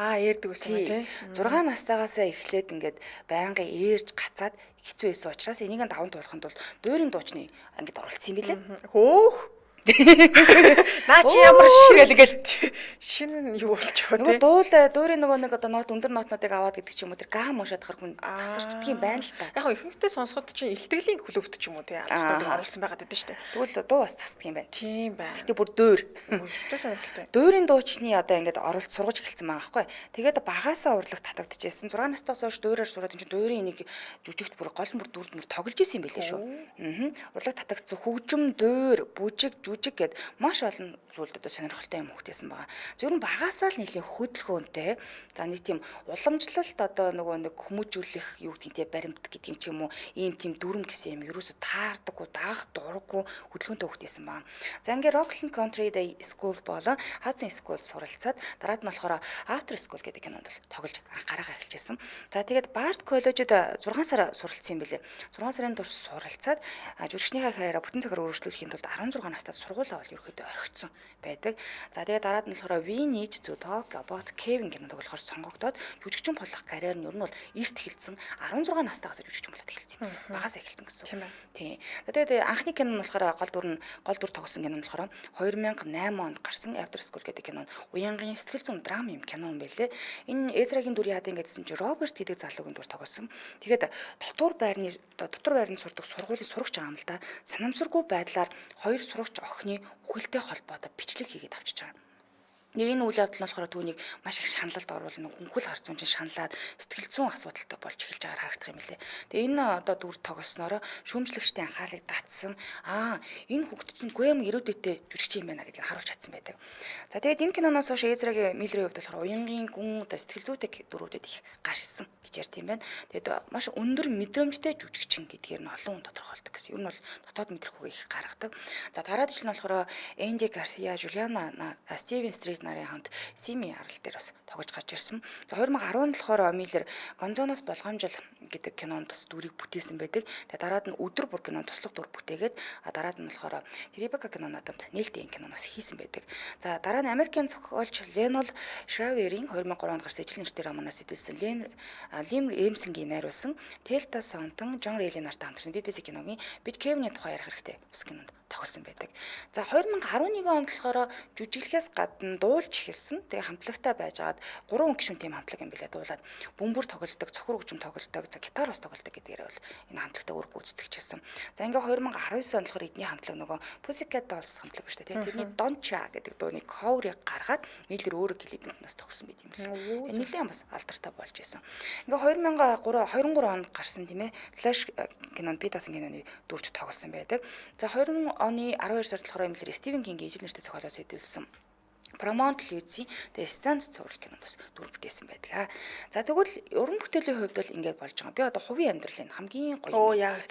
Ээрдэг байсан тийм. 6 настайгаасаа эхлээд ингээд байнгын ээрж гацаад хэцүү байсан учраас энийг даван туулахын тулд дуурийн дуучны ангид оролцсон юм билээ. Хөөх. Наа чи ямар шигэлгээл шин юу болчихоо тийм. Нөгөө дуурийн нөгөө нэг одоо нот өндөр нотнуудыг аваад гэдэг ч юм уу тэр гам уншаад хар хүн загсарчдаг юм байна л та. Яг ихэнхдээ сонсоход чинь илтгэлийн клубт ч юм уу тийм албатууд оруулсан байгаад байдаг шүү дээ. Тэгвэл дуу бас засдаг юм байна. Тийм байна. Гэтэ бүр дөөр. Өстой сонирхолтой. Дуурийн дуучны одоо ингээд оролт сургаж эхэлсэн байгаа байхгүй. Тэгээд багаасаа урлаг татагдчихсэн. 6 настаас хойш дуурайар сураад энэ дуурийн нэг жүжигт бүр гол бүр дүрд мөр тоглож исэн юм билээ шүү. Урлаг татагдсан хөгжим, дуур, бүжиг, жүжиг гэд маш олон зүйлд одоо сонирхолтой юм хөгжсөн байгаа. Зөвхөн багаасаа л нэлийн хөдөлгөөнтэй. За нэг тийм уламжлалт одоо нөгөө нэг хүмүүжүүлэх юу гэдгийг баримт гэдэг юм ч юм уу ийм тийм дүрм гэсэн юм ерөөсө таардаггүй, даах дурггүй хөдөлгөөнтэй хөгжсөн байгаа. За ингээ Rockland Country Day School болон Hudson School суралцаад дараад нь болохоор After School гэдэг кинонд л тоглож анх гараагаа эхэлжсэн. За тэгээд Bard College-д 6 сар суралцсан юм билээ. 6 сарын турш суралцаад жүжигчнийхээ карьераа бүтэн цагаар өргөжлүүлэхийн тулд 16 настайд сургуулаа бол ерөөхдөө орхицсон байдаг. За тэгээд дараад нь болохоор We Need to Talk About Kevin кинод болохоор сонгогдоод жүжигчин болох карьер нь ер нь бол эрт эхэлсэн 16 настайгаас жүжигчин болоод эхэлсэн юм байна. Багасаа эхэлсэн гэсэн. Тийм. Тэгээд анхны кино нь болохоор гол дүр тоглосон кино нь болохоор 2008 онд гарсан After School гэдэг кино нь уянгийн сэтгэл зүйн драма юм кино юм байлээ. Энэ Эзрагийн дүрийн хадын гэдсэн чинь Роберт гэдэг залуугийн дүр тоглосон. Тэгээд дотор байрны сурдаг сургуулийн сурагч байгаа юм л да. Санамсаргүй байдлаар хоёр сурагч охины үхэлтэй холбоотой бичлэг хийгээд авчиж байгаа. Энэ үйл явдал нь болохоор түүнийг маш их шаналлд оруулна. Хүнхэл харц зүүн чинь шаналаад сэтгэл зүйн асуудалтай болж эхэлж байгааг харагдах юм лээ. Тэгээ энэ одоо дүр тоглосноор шүүмжлэгчдийн анхаарлыг татсан. Энэ хүүхэд чинь Гвэм ирээдүйтэй жүжигчин юм байна гэдгийг харуулж чадсан байдаг. За тэгээд энэ киноноос хойш Эзрагийн Миллерийн хувьд болохоор уянгийн гүн одоо сэтгэл зүйтэй дүрүүдэд их гарчсан гэж ярьд юм байна. Тэгээд маш өндөр мэдрэмжтэй жүжигчин гэдгээр нь олон хүн тодорхойлдог гэсэн. Ер нь бол дотоод мэдрэх үгээ их гаргадаг. За дараад жил нь болохоор Энди Гарсия, Жулиана, Стивен Стрит нарын хамт Сими арал дээр бас тоглож гарч ирсэн. За 2010 болохоор Миллер Гонзоноос болгоомжил гэдэг кинонд бас дүрийг бүтээсэн байдаг. Тэгээ дараад нь өдөр бүр кинонд туслах дүр бүтээгээд дараад нь болохоор Ребека кинонод нээлттэй киноноос хийсэн байдаг. За дараа нь Америкийн зохиолч Ленол Шраверийн 2003 онд гарсан ижил нэртэй романоос эдэлсэн Лим Эмсингийн найруулсан Телта Саунтан Жон Рейли нартай хамтарсан BBC киногийн Бид Кевиний тухай ярих хэрэгтэй бас кинонд тоглосон байдаг. За 2011 онд болохоор жүжиглэхээс гадна дуулж эхэлсэн. Тэгээ хамтлагтай байжгаад 3 гишүүн тим хамтлаг юм билээ дуулаад бөмбөр тоглодог, цохор хөгжим тоглодог, за гитар бас тоглодог гэдгээр бол энэ хамтлагтай үүрэг гүйцэтгэжсэн. За ингээ 2019 онд болохоор эдний хамтлаг нөгөө Pussycat Dolls хамтлаг ба шүү дээ. Тэрний Doncha гэдэг дууны cover-ыг гаргаад Миллер өөрөө клипэнд нас тогсон байт юм билээ. Нэлээд бас алдартай болж исэн. Ингээ 2023 онд гарсан тийм ээ Flash кинонд би дасан киноны дүрж тоглосон байдаг. За 20 оны 12 сард болохоор Миллер Стивен Кингийн ижил нэртэй зохиолоос эдэлсэн Paramount Lewis-ийн The Stand цуврал киноноос дүр бүтээсэн байдаг. За тэгвэл уран бүтээлийн хувьд бол ингэж болж байгаа. Би одоо хувийн амьдралын хамгийн гоё. Яг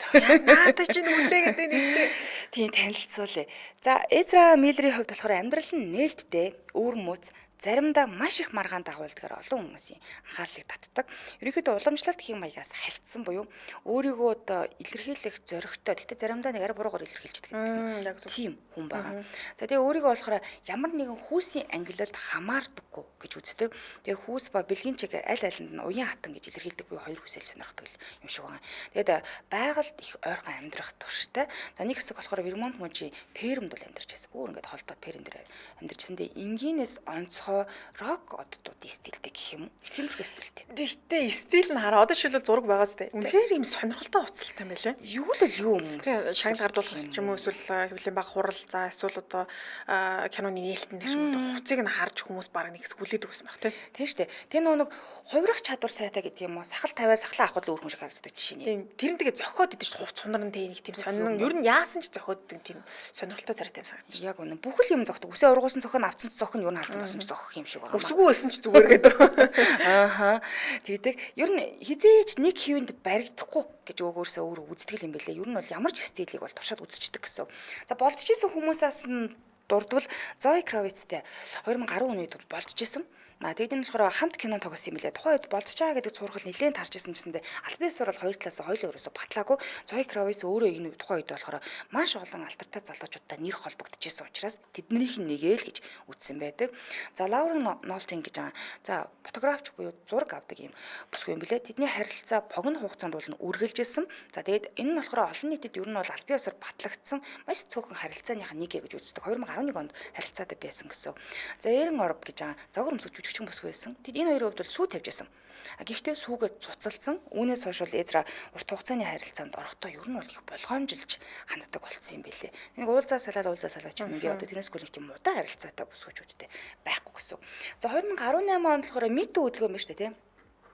надад чинь үлээгээд нэг чинь тийм танилцуулъя. За Эзра Миллерийн хувьд болохоор амьдрал нь нээлттэй, өвөр мөц заримдаа маш их маргаан дагуулдгаар олон хүмүүсийн анхаарлыг татдаг. Ерөнхийдөө уламжлалт гэх маягаас хальтсан буюу өөрийгөө одоо илэрхийлэх зоригтой. Гэхдээ заримдаа нэг арай буруугаар илэрхийлж байдаг. Тийм хүн байгаа. За тэгээ өөрийгөө болохоор ямар нэгэн хүүсийн ангиллалд хамаардаггүй гэж үздэг. Тэгээ хүүс ба бэлгийн чиг аль алинд нь уян хатан гэж илэрхийлдэг буюу хоёр хүсэл сонирхдаг юм шиг байгаа. Тэгээд байгальд их ойрхон амьдрах турштай. За нэг хэсэг болохоор Вермонт мужийн Пермд бол амьдарч байсан. Бүр ингээд холдоод Перм дээр амьдарч байсан. Тэгээ энгийнээс онцгой рок оддууд стилтэй гэх юм уу? Тиймэрхүү стилтэй. Тэгтээ стил нь хараа. Одоо шилбэл зураг байгаа зү. Үнэхээр юм сонирхолтой уцалтай юм байлаа. Юу л юм хүмүүс. Шагнал гардуулах ч юм уу эсвэл хэвлэн баг хурал за эсвэл одоо киноны нээлтэн гэх юм уу хуцыг нь харж хүмүүс баг нэг хүлээдэг байсан баг тийм шүү дээ. Тэр нэг хувирах чадвар сайтай гэдэг юм уу? Сахал тавиал сахлаа авах л өөр хүн шиг харагддаг жишээ нь. Тэр нь тэгээ зохиод идэв чинь хувц сунар нь тэг нэг тийм сонин ер нь яасан ч зохиод идэг тийм сонирхолтой царайтай юм санагдчих. Яг үнэ. Бүх л юм зогтдог. Үсээ ургуулсан цохин авцсан цохин ер нь халдсан болсон ч зохих юм шиг байгаа. Өсгөө өсөн ч зүгээр гэдэг. Тэгдэг. Ер нь хизээч нэг хэвэнд баригдахгүй гэж өгөөсөө өөрөө үздэг юм бэлээ. Ер нь бол ямар ч стилийг бол туршаад үзчихдэг гэсэн. За болцчихсэн хүмүүсээс нь дурдвал Zoe Kravitz-тэй 2010 оны үед болцчихсэн. Тэгээд энэ болохоор хамт кино тоглосон юм билээ. Тухайн үед болцож байгаа гэдэг цуурхал нэлээд тарж ирсэн гэсэндээ аль биесээр бол хоёр талаас хоёулаа ерөөсө батлаагүй. Zoe Kravitz өөрөө энэ тухайн үед болохоор маш олон алдартай залуучуудтай нэр холбогдчихсэн учраас тэднийх нь нэгээл гэж үзсэн байдаг. За Lauren Nolting гэж байгаа. За фотографч буюу зураг авдаг юм бүсгүй юм билээ. Тэдний харилцаа богино хугацаанд бол үргэлжилсэн. За тэгээд энэ нь болохоор олон нийтэд ер нь бол аль биесээр батлагдсан маш цөөхөн харилцааных нэг гэж үздэг. 2011 онд харилцаатай байсан гэсэн. За Erin Orb гэж байгаа. Загвар өмсгөж жүжигчин бүс байсан. Тэд энэ хоёрын хувьд бол сүү тавьж байсан. Гэхдээ сүүгээ цуцалсан. Үүнээс хойш бол Эзра урт хугацааны харилцаанд орохдоо ер нь бол их болгоомжилж ханддаг болсон юм билээ. Нэг уулзаа салаад ч юм ингээ одоо тэрнээс гол нэг тийм удаан харилцаатай бүсгүүчүүдтэй байхгүй гэсэн. За 2018 онд болохоор MeToo хөдөлгөөн байна шүү дээ, тийм.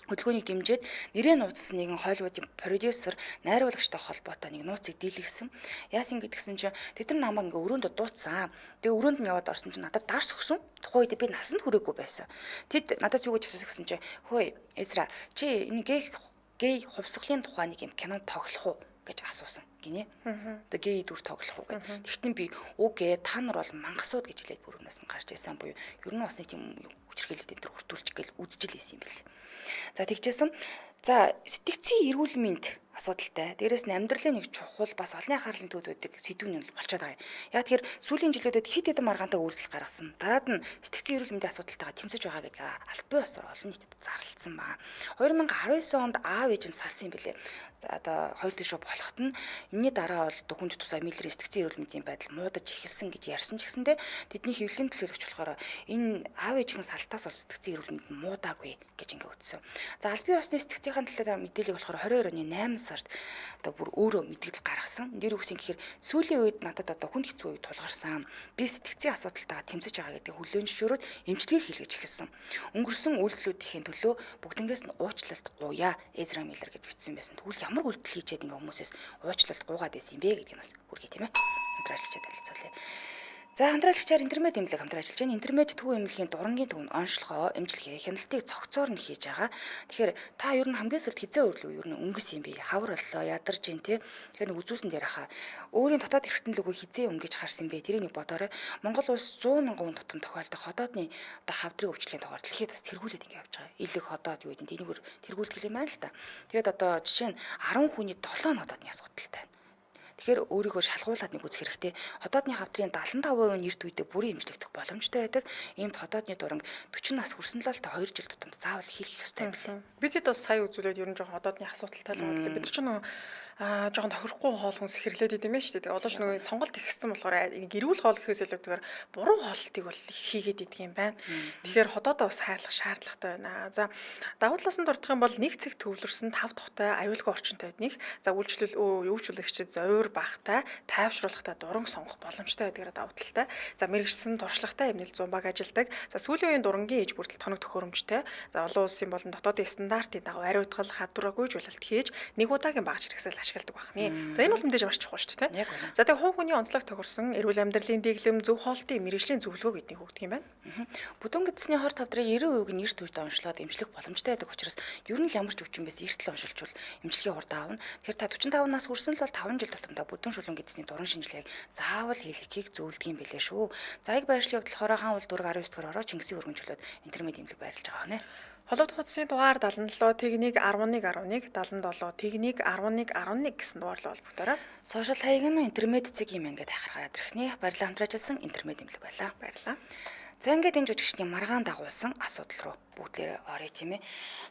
Хөдөлгөөнийг дэмжиж нэрээ нууцсан нэгэн Холливуудын продюсер найруулагчтай холбоотой нэг нууцыг дийлгэсэн. Яасан гэдгсэн чинь тэд нар намайг ингээ өрөөндө дуудсан. Тэгээ өрөөнд нь яваад орсон чинь надад дарс өгсөн. Тухайн үед би насанд хүрээгүй байсан. Тэд надад юу гэж асуусан чинь хөөе Эзра чи энэ гей хувьсгалын тухай нэг юм кинонд тоглох уу гэж асуусан гинэ. Одоо гей дүр тоглох уу гэдэг. Тэгтэн би үгүй та нар бол мангасууд гэж хэлээд бүрнээс нь гарч байсан буюу ер нь бас нэг тийм хүчрхийлэлт энэ төр хүртүүлчих гээл үзэж л ийсэн юм бэл. За тэгжсэн. За сэтгцийн эрүүл мэнд асуудалтай. Дээрээс нь амьдралын нэг чухал бас олонний анхаарлын төвд байдаг сэдвүүн нь болчиход байгаа юм. Яг тэгэхээр сүүлийн жилүүдэд хэд хэдэн маргаантай үйлдэл гаргасан. Дараад нь сэтгцийн эрүүл мэндийн асуудалтайгаа тэмцэж байгаа гэдэг албан ёсоор олон нийтэд зарлалцсан байна. 2019 онд аав ээж нь салсан юм билээ. За одоо 2 тишөө болоход нь энэний дараа бол дөхөнд тусаа мэлрийн сэтгцийн эрүүл мэндийн байдал муудаж эхэлсэн гэж ярьсан ч гэсэндэ тэдний хэвлэлийн төлөөлөгч болохоор энэ аав ээжийн салтаас бол сэтгцийн эрүүл мэнд нь муудаагүй гэж ингээ үтсэн. За албан ёсны сэтгцийн талаар мэдээлэл болохоор 22 оны 8 сард одоо бүр өөрөө мэдээлэл гаргасан. Нэр үгсийн гэхээр сүүлийн үед надад одоо хүнд хэцүү үед тулгарсан. Би сэтгцийн асуудалтайгаа тэмцэж байгаа гэдэг хүлээн зөвшөөрөөд эмчилгээг хийлгэж эхэлсэн. Өнгөрсөн үйлдэлүүдийн төлөө бүгднгээс нь уучлалт гуя Эзра Миллер гэж бичсэн байсан. Тэгвэл ямар үйлдэл хийчихэд ингээ хүмүүсээс уучлалт гуугаад байсан юм бэ гэдгийг бас хүргэе тийм ээ. Хамтраалагчид танилцуулъя. За хамтраалагчаар интермед эмнэлэг хамтран ажиллаж байна. Интермед төвийн эмнэлгийн дурангийн төвөнд онцлогоо эмчилгээ хяналтыг цогцоор нь хийж байгаа. Тэгэхээр та ер нь хамгийн сүүлд хизээ өрлөө ер нь өнгөс юм би. Хавар боллоо, ядарж гин тий. Тэгэхээр нэг үзүүлсэн дээр хаа өөрийн дотоод эрхтэнлэгөө хизээ өнгөж харсан бэ. Тэрийг нэг бодоорой. Монгол улс 100 мянган хүн тутам тохиолдох ходоодны одоо хавдрын өвчлөлийн дугаар дэлхийд бас тэргүүлээд ингэ явж байгаа. Илэг ходоод юу гэдэг энийг тэргүүлдэг юм байна л та. Тэгээд одоо жишээ нь 10 хүний 7 ходоодны асуудалтай. Тэгэхээр өөрийгөө шалгуулад нэг үзэх хэрэгтэй. Ходоодны хавдрын 75% нь эрт үедээ бүрийн эмчлэгдэх боломжтой байдаг. Иймд ходоодны дуран 40 нас хүрсэн л та 2 жил тутамд заавал хийх ёстой юм. Бид хэд бас сая үзүүлээд ер нь жоохон ходоодны асуудалтай л бодлоо. Бид ч нэг жоохон тохирохгүй хоол хүнс хэрлээд идэм байж тээ. Одоо ч нэг сонголт ихсэн болохоор гэрүүл хоол гэхээс илүүтэйгээр буруу хоолтыг бол хийгээд идэг юм байна. Тэгэхээр ходоодоо бас хайрлах шаардлагатай байна. За давуу талаас нь дурдах юм бол нэг цэг төвлөрсөн 5 тухтай аюулгүй орчинтой байдаг. За үйлчлэл өвчлөлөгчд зовир багтай тайвшруулахтай дуран сонгох боломжтой байдгаар давуу талтай. За мэрэгчсэн туршлагатай эмнэлэг 100 баг ажилладаг. За сүүлийн үеийн дурангийн ээж бүртэл тоног төхөөрөмжтэй. За олон улсын болон дотоодын стандартын дагуу ариутгал хадваргүйжүүлэлт хийж нэг удаагийн багаж хэрэгсэл ашигладаг байна. За энэ бол мэдээж маш чухал шүү дээ. За тэгээ хувь хүний онцлог тохирсон эрүүл амьдралын дэглэм, зөв хоолтын мэргэжлийн зөвлөгөө гэдгийг өгдөг юм байна. Бүдүүн гэдэсний хор тавдрын 90% нь эрт үедээ онцлоод эмчлэх боломжтой байдаг учраас ер нь ямар ч өвчин байсан эртэл оншилжвал эмчилгээ урд аавна. Тэгэхээр та 45 нас хүрсэн л бол 5 жил тутамдаа бүдүүн шүлэн гэдэсний дуран шинжилгээг заавал хийлгэхийг зөвлөдөг юм билээ шүү. Заяг байршлын хувьд болохоор хаан улдүрг 19 дугаар ороо Чингисийн өргөнжлөөд интермед эмнэлэг байрлаж байгаа нэ. Холбогд хуудасны дугаар 77 тэгник 1111 77 тэгник 1111 гэсэн дугаар л холбогдорой. Сошиал хаяг нь интермед цэг юм ингээд хайхараараа зэрэгний баярлалаа хамтраажсан интермед эмнэлэг байлаа. Баярлалаа. За ингээд энэ жүжигчний маргаан дагуулсан асуудал руу бүгдээрээ орё тийм ээ.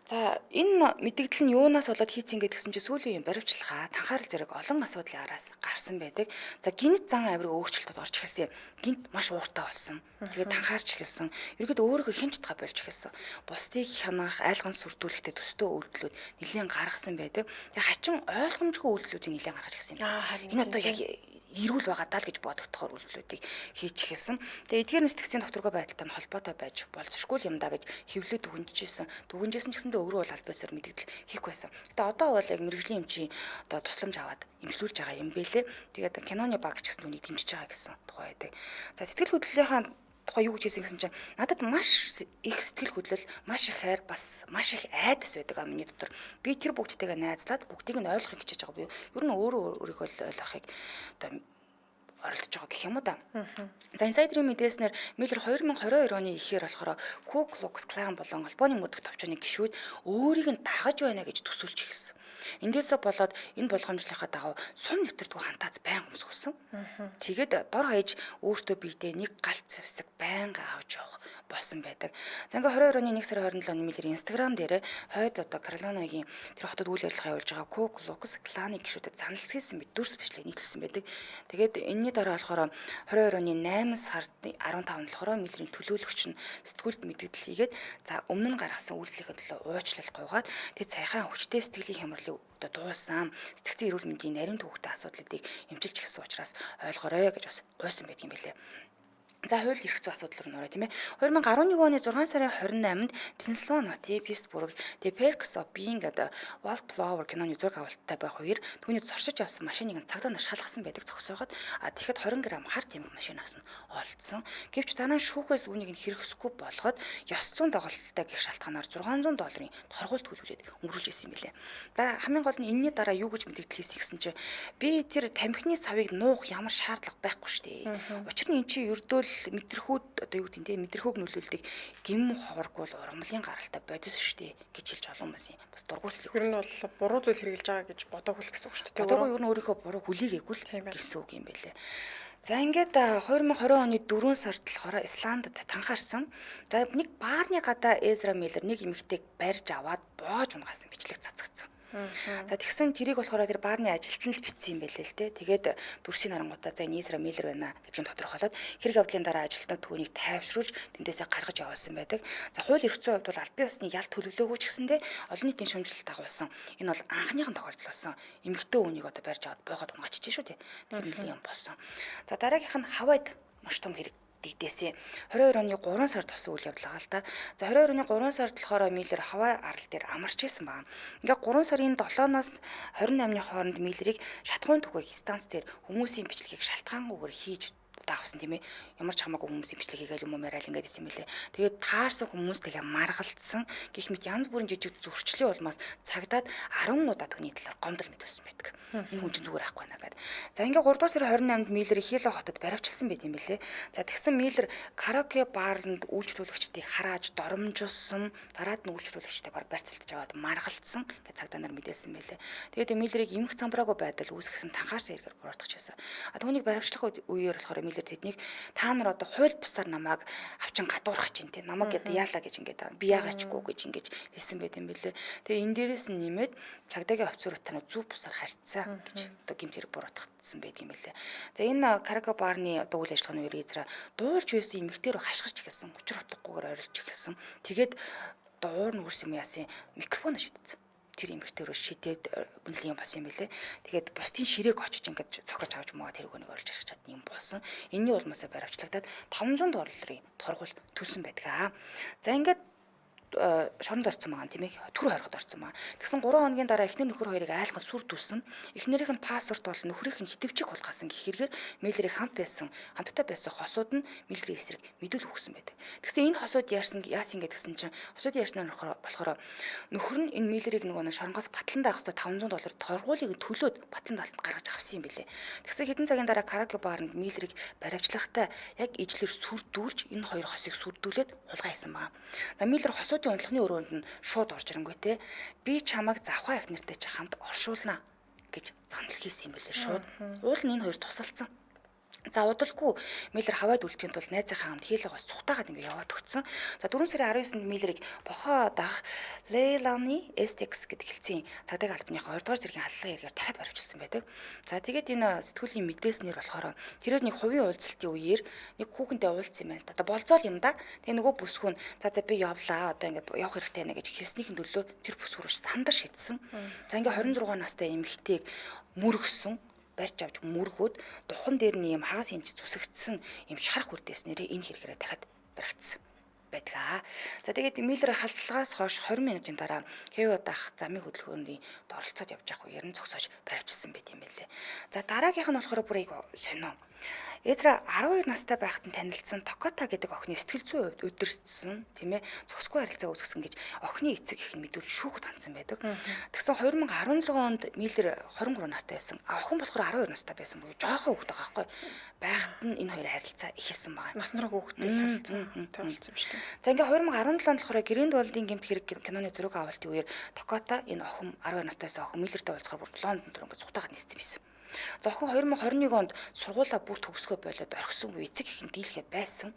За энэ мэдээлэл нь юунаас болоод хийцэн гэдгсэн чинь сүүлийн үеийн баривчлахаа танхаарал зэрэг олон асуудлын араас гарсан байдаг. За гинт зан авирыг өөрчлөлтөд орж эхэлсэн. Гинт маш ууртай болсон. Тэгээд танхаарч эхэлсэн. Ерөөд өөрийгөө хинч тага болж эхэлсэн. Бусдыг хянах, айлган сүрдүүлэхтэй төстөө үйлдэлүүд нэлээд гаргасан байдаг. Тэгээд хачин ойлгомжгүй үйлдэлүүдийг нэлээд гаргаж ирсэн юм. Энэ одоо яг эрүүл байгаа даа л гэж бодогдохоор үйлдэлүүдийг хийж эхэлсэн. Тэгээ эдгээр сэтгцийн докторгоо байдалтай нь холбоотой байж болцсошгүй юм да гэж хэвлээ дүгнжижсэн. Дүгнжсэн ч гэсэндээ өөрөө бол аль биесээр мэдээлэл хийх байсан. Гэтэ одоо бол яг мэрэгжлийн эмчийн одоо тусламж аваад эмчлүүлж байгаа юм бэлээ. Тэгээд киноны баг ч гэсэн түүнийг дэмжиж байгаа гэсэн тухай байдаг. За сэтгэл хөдлөлийнхаа тухай юу гэж хэлсэн гэсэн чинь надад маш их сэтгэл хөдлөл, маш их хайр, бас маш их айдас байдаг а миний дотор. Би тэр бүгдтэйгээ найзлаад бүгдийг нь ойлгохыг хичээж байгаа буюу ер нь өөрөө өөрийгөө ойлгохыг одоо оролдож байгаа гэх юм уу да. За инсайдерийн мэдээснээр Миллер 2022 оны ихээр болохоор Ku Klux Klan болон албаны мөрдөх товчооны гишүүд өөрийг нь дагаж байна гэж төсөөлж эхэлсэн. Эндээсээ болоод энэ болгоомжлынхаа дагуу сум нэвтэрдгүй хантаац байнга өмсгсөн. Тэгээд дор хаяж өөртөө биедээ нэг галт зэвсэг байнга авч явах болсон байдаг. За ингээ 22 оны 1 сарын 27-нд Миллер Instagram дээр хойд одоо Каролинагийн тэр хотод үйл ажиллагаа явуулж байгаа Ku Klux Klan-ы гишүүдэд заналцсан мэт дүрс бичлэг нийтлсэн байдаг. Тэгээд энэний дараа болохоор 22 оны 8 сарын 15-нд болохоор Миллерийн төлөөлөгч нь сэтгүүлд мэдээлэл хийгээд за өмнө нь гаргасан үйлдлийн төлөө уучлал гуйгаад тэд саяхан хүчтэй сэтгэлийн хямралыг одоо дуулсан сэтгцийн эрүүл мэндийн нарийн төвөгтэй асуудлуудыг эмчилж эхэлсэн учраас ойлгоорой гэж бас гуйсан байдаг юм билээ. За хууль эрх зүйн асуудал руу нөрөө тийм ээ. 2011 оны 6 сарын 28-нд Пенсильвани Питтсбург The Perks of Being a Wallflower киноны зураг авалттай байх үеэр түүний зорчиж явсан машиныг цагдаа нар шалгасан байдаг зогсоогоод тэгэхэд 20 г харт ямаг машинаас нь олдсон. Гэвч дараа нь шүүхээс үүнийг хэрэгсэхгүй болгоод ёс зүйн доголдолтой гэх шалтгаанаар $600 торгуулт төлүүлээд өнгөрүүлж ирсэн юм билээ. За хамгийн гол нь энэний дараа юу гэж мэдээлэл хийсэн гэсэн чинь би тэр тамхины савыг нуух ямар шаардлага байхгүй шүү дээ. Учир нь эн чинь ердөө мэдрэхүүд одоо юу гэдэг нь мэдрэхүүг нөлөөлдөг гим ховоргүй бол ургамлын гаралтай бодис шүү дээ гэж хэлж олон хүмүүс юм. Бас дургуутслыг Тэр нь бол буруу зүйл хэрэгжилж байгаа гэж бодоогүй л гэсэн үг шүү дээ. Бодоогүй юу н өөрийнхөө буруу хүлээгээгүй л Тийм байна. гэсэн үг юм байлээ. За ингээд 2020 оны 4 сард болохоор Исландд танхаарсан. За нэг баарны гадаа Эзра Миллер нэг эмэгтэйг барьж аваад боож унгасан бичлэг цацгдсан. За тэгсэн тэрийг болохоор тэр баарны ажилтан л бичсэн юм байлээ л те. Тэгээд дүрсийн харангуудаа за энэ Эзра Миллер байна гэдгийг тодорхойлоод хэрэг явдлын дараа ажилтнууд түүнийг тайвшруулж тэндээсээ гаргаж явуулсан байдаг. За хууль эрх зүйн хувьд бол аль бие усны ялт төлөвлөөгүй ч гэсэндээ олон нийтийн шүүмжлэлт дагуулсан. Энэ бол анхныхан тохиолдол болсон. Эмэгтэй үнийг одоо барьж аваад боогод унгачиж шүү дээ. Тэр нэлийн юм болсон. За дараагийнх нь Хавайд маш том хэрэг дэгдээсэн. 22 оны 3 сард болсон үйл явдал байгаа л да. За 22 оны 3 сард болохоор Миллер Хавай арал дээр амарч исэн байна. Ингээ 3 сарын 7-наас 28-ны хооронд Миллерийг шатхуун түгээх станц дээр хүмүүсийн бичлэгийг шалтгаангүйгээр хийж дагавсан тийм ээ. Ямар ч хамаагүй хүмүүсийн бичлэг хийгээл юм уу мараал ингээд исэн мөлий. Тэгээд таарсан хүмүүстэйгээ маргалдсан. Гэх мэт янз бүрийн жижиг зөрчлийн улмаас цагдаад 10 удаа түүний талаар гомдол мэдүүлсэн байдаг. Энэ хүн чинь зүгээр ахгүй наа гэдэг. За ингээ 3 дугаар сарын 28-нд Миллер Хило хотод баривчилсан байт юм бэлээ. За тэгсэн Миллер караоке баарланд үйлчлүүлэгчдийг харааж доромжуулсан. Дараад нь үйлчлүүлэгчтэй баг барьцалтж аваад маргалдсан гэж цагдаа нар мэдээлсэн байлээ. Тэгээд Миллерийг эмх замбраагүй байдал үүсгэсэн танхаарсан хэрэгээр буруутгачихсан. Түүнийг баривчлах үеэр болохоор Миллер тэднийг та нар одоо хууль бусаар намайг авчин гадуурах чинь те намайг яда яалаа гэж ингээд би яагаачгүй гэж ингэж хэлсэн байт юм бэлээ. Тэгээ энэ дээрээс нь нэмээд цагдаагийн офицерууд танаа зүв бусаар харьцсан гэж одоо гэмт хэрэг буруутгагдсан байт юм бэлээ. За энэ караоке баарны одоо үйл ажиллагааны үеэр Эзра дуулж байсан эмэгтэй рүү хашгирч эхэлсэн. Учир утгагүйгээр орилж эхэлсэн. Тэгээд дуур нүрс юм яасан микрофон шидсэн. Тэр эмэгтэй рүү шидээд үнэлэн бас юм бэлээ. Тэгээд бусдын ширээг очиж ингээд цохиж авч маа тэр үнийг орж ирэх чадсан юм болсон. Энэний улмаасаа баривчлагдаад 500 долларын торгуул төлсөн байдаг. За ингээд шоронд орсон байгаа тийм ээ түр хориход орсон байгаа. Тэгсэн 3 хоногийн дараа эхнэр нөхөр хоёрыг айлхан сүр дүүсэн. Эхнэрийнх нь пассворт бол нөхрийнх нь хитвчиг хулгайсан гэх хэрэгээр Миллерийг хамтдаа байсан хосууд нь Миллерийн эсрэг мэдүүлэл өгсөн байдаг. Тэгсэн энэ хосууд яасан гэдгсэн чинь хосууд яарснаар болохоор нөхөр нь энэ Миллерийг нөгөө шоронгоос батлан даах хэвээр 500 доллар торгуулийг төлөөд батлан даалт гаргаж авсан юм билээ. Тэгсэн хэдэн цагийн дараа караоке баарнд Миллерийг баривчлахтаа яг ижлэр сүр дүүлж энэ хоёр хосыг сүрдүүлээд хулгай хийсэн байна. За Миллер хосууд унтлахны өрөөнд нь шууд орж ирэнгүүт те би чамайг завхаа их нэртэй чи хамт оршуулна гэж занал хийсэн юм билээ шууд. Уул нь энэ хоёр тусалцсан. За удалгүй Миллер Хавайд үлдэхийн тулд найзынхаа хамт Хилогоос цухтаагаад ингээ яваад өгсөн. За 4 сарын 19-нд Миллерийг бохоо дах Лейланы STX гэдэг хэлцийн цагдаагийн албаныхаа 2 дугаар зэргийн халлагын хэрэгээр дахиад баривчилсан байдаг. За тэгээд энэ сэтгүүлийн мэдээснээр болохоор тэрээр нэг хувийн уулзалтын үеэр нэг хүүхэнтэй уулзсан юм байна л да. Одоо болзоол юм да. Тэгээ нөгөө бүсгүүн за би явлаа. Одоо ингээ явах хэрэгтэй байна гэж хэлснийхэн төлөө тэр бүсгүүр сандар шийдсэн. За ингээ 26 настай эмэгтэйг мөргсөн барьж авч мөргөөд духан дээр нь юм хагас юмч зүсэгдсэн юм шарах үрдээснээрээ энэ хэрэгээрээ дахиад баригдсан байдаг. За тэгээд Миллер халдлагаас хойш 20 минутын дараа хэв дах замын хөдөлгөөний оролцоод явж явах үеэр нь зогсоож баривчилсан байт юм байлээ. За дараагийнх нь болохоор бүр айгу сонио. Эзра 12 настай байхад нь танилцсан Токота гэдэг охины сэтгэл зүйн хувьд өдөрсөн тийм ээ зохисгүй харилцаа үүсгэсэн гэж охины эцэг их мэдүүл шүүхэд хандсан байдаг. Тэгсэн 2016 онд Миллер 23 настай байсан. Охин болохоор 12 настай байсан буюу жоохон хүүхэд байгаа байхгүй. Байхад нь энэ хоёрын харилцаа ихэлсэн байгаа. Нас нараа хүүхдтэй харилцсан шүү дээ. За ингээ 2017 онд болохоор Грэнд Болдын гэмт хэрэг киноны зураг авалтын үеэр Токота энэ охин 12 настайсан охин Миллертэй уулзахаар Лондонд ингээ цухтаагаад ниссэн байсан. За охин 2021 онд сургуулаа бүр төгсгөө болоод орхисон үе эцэг их дийлхэ байсан.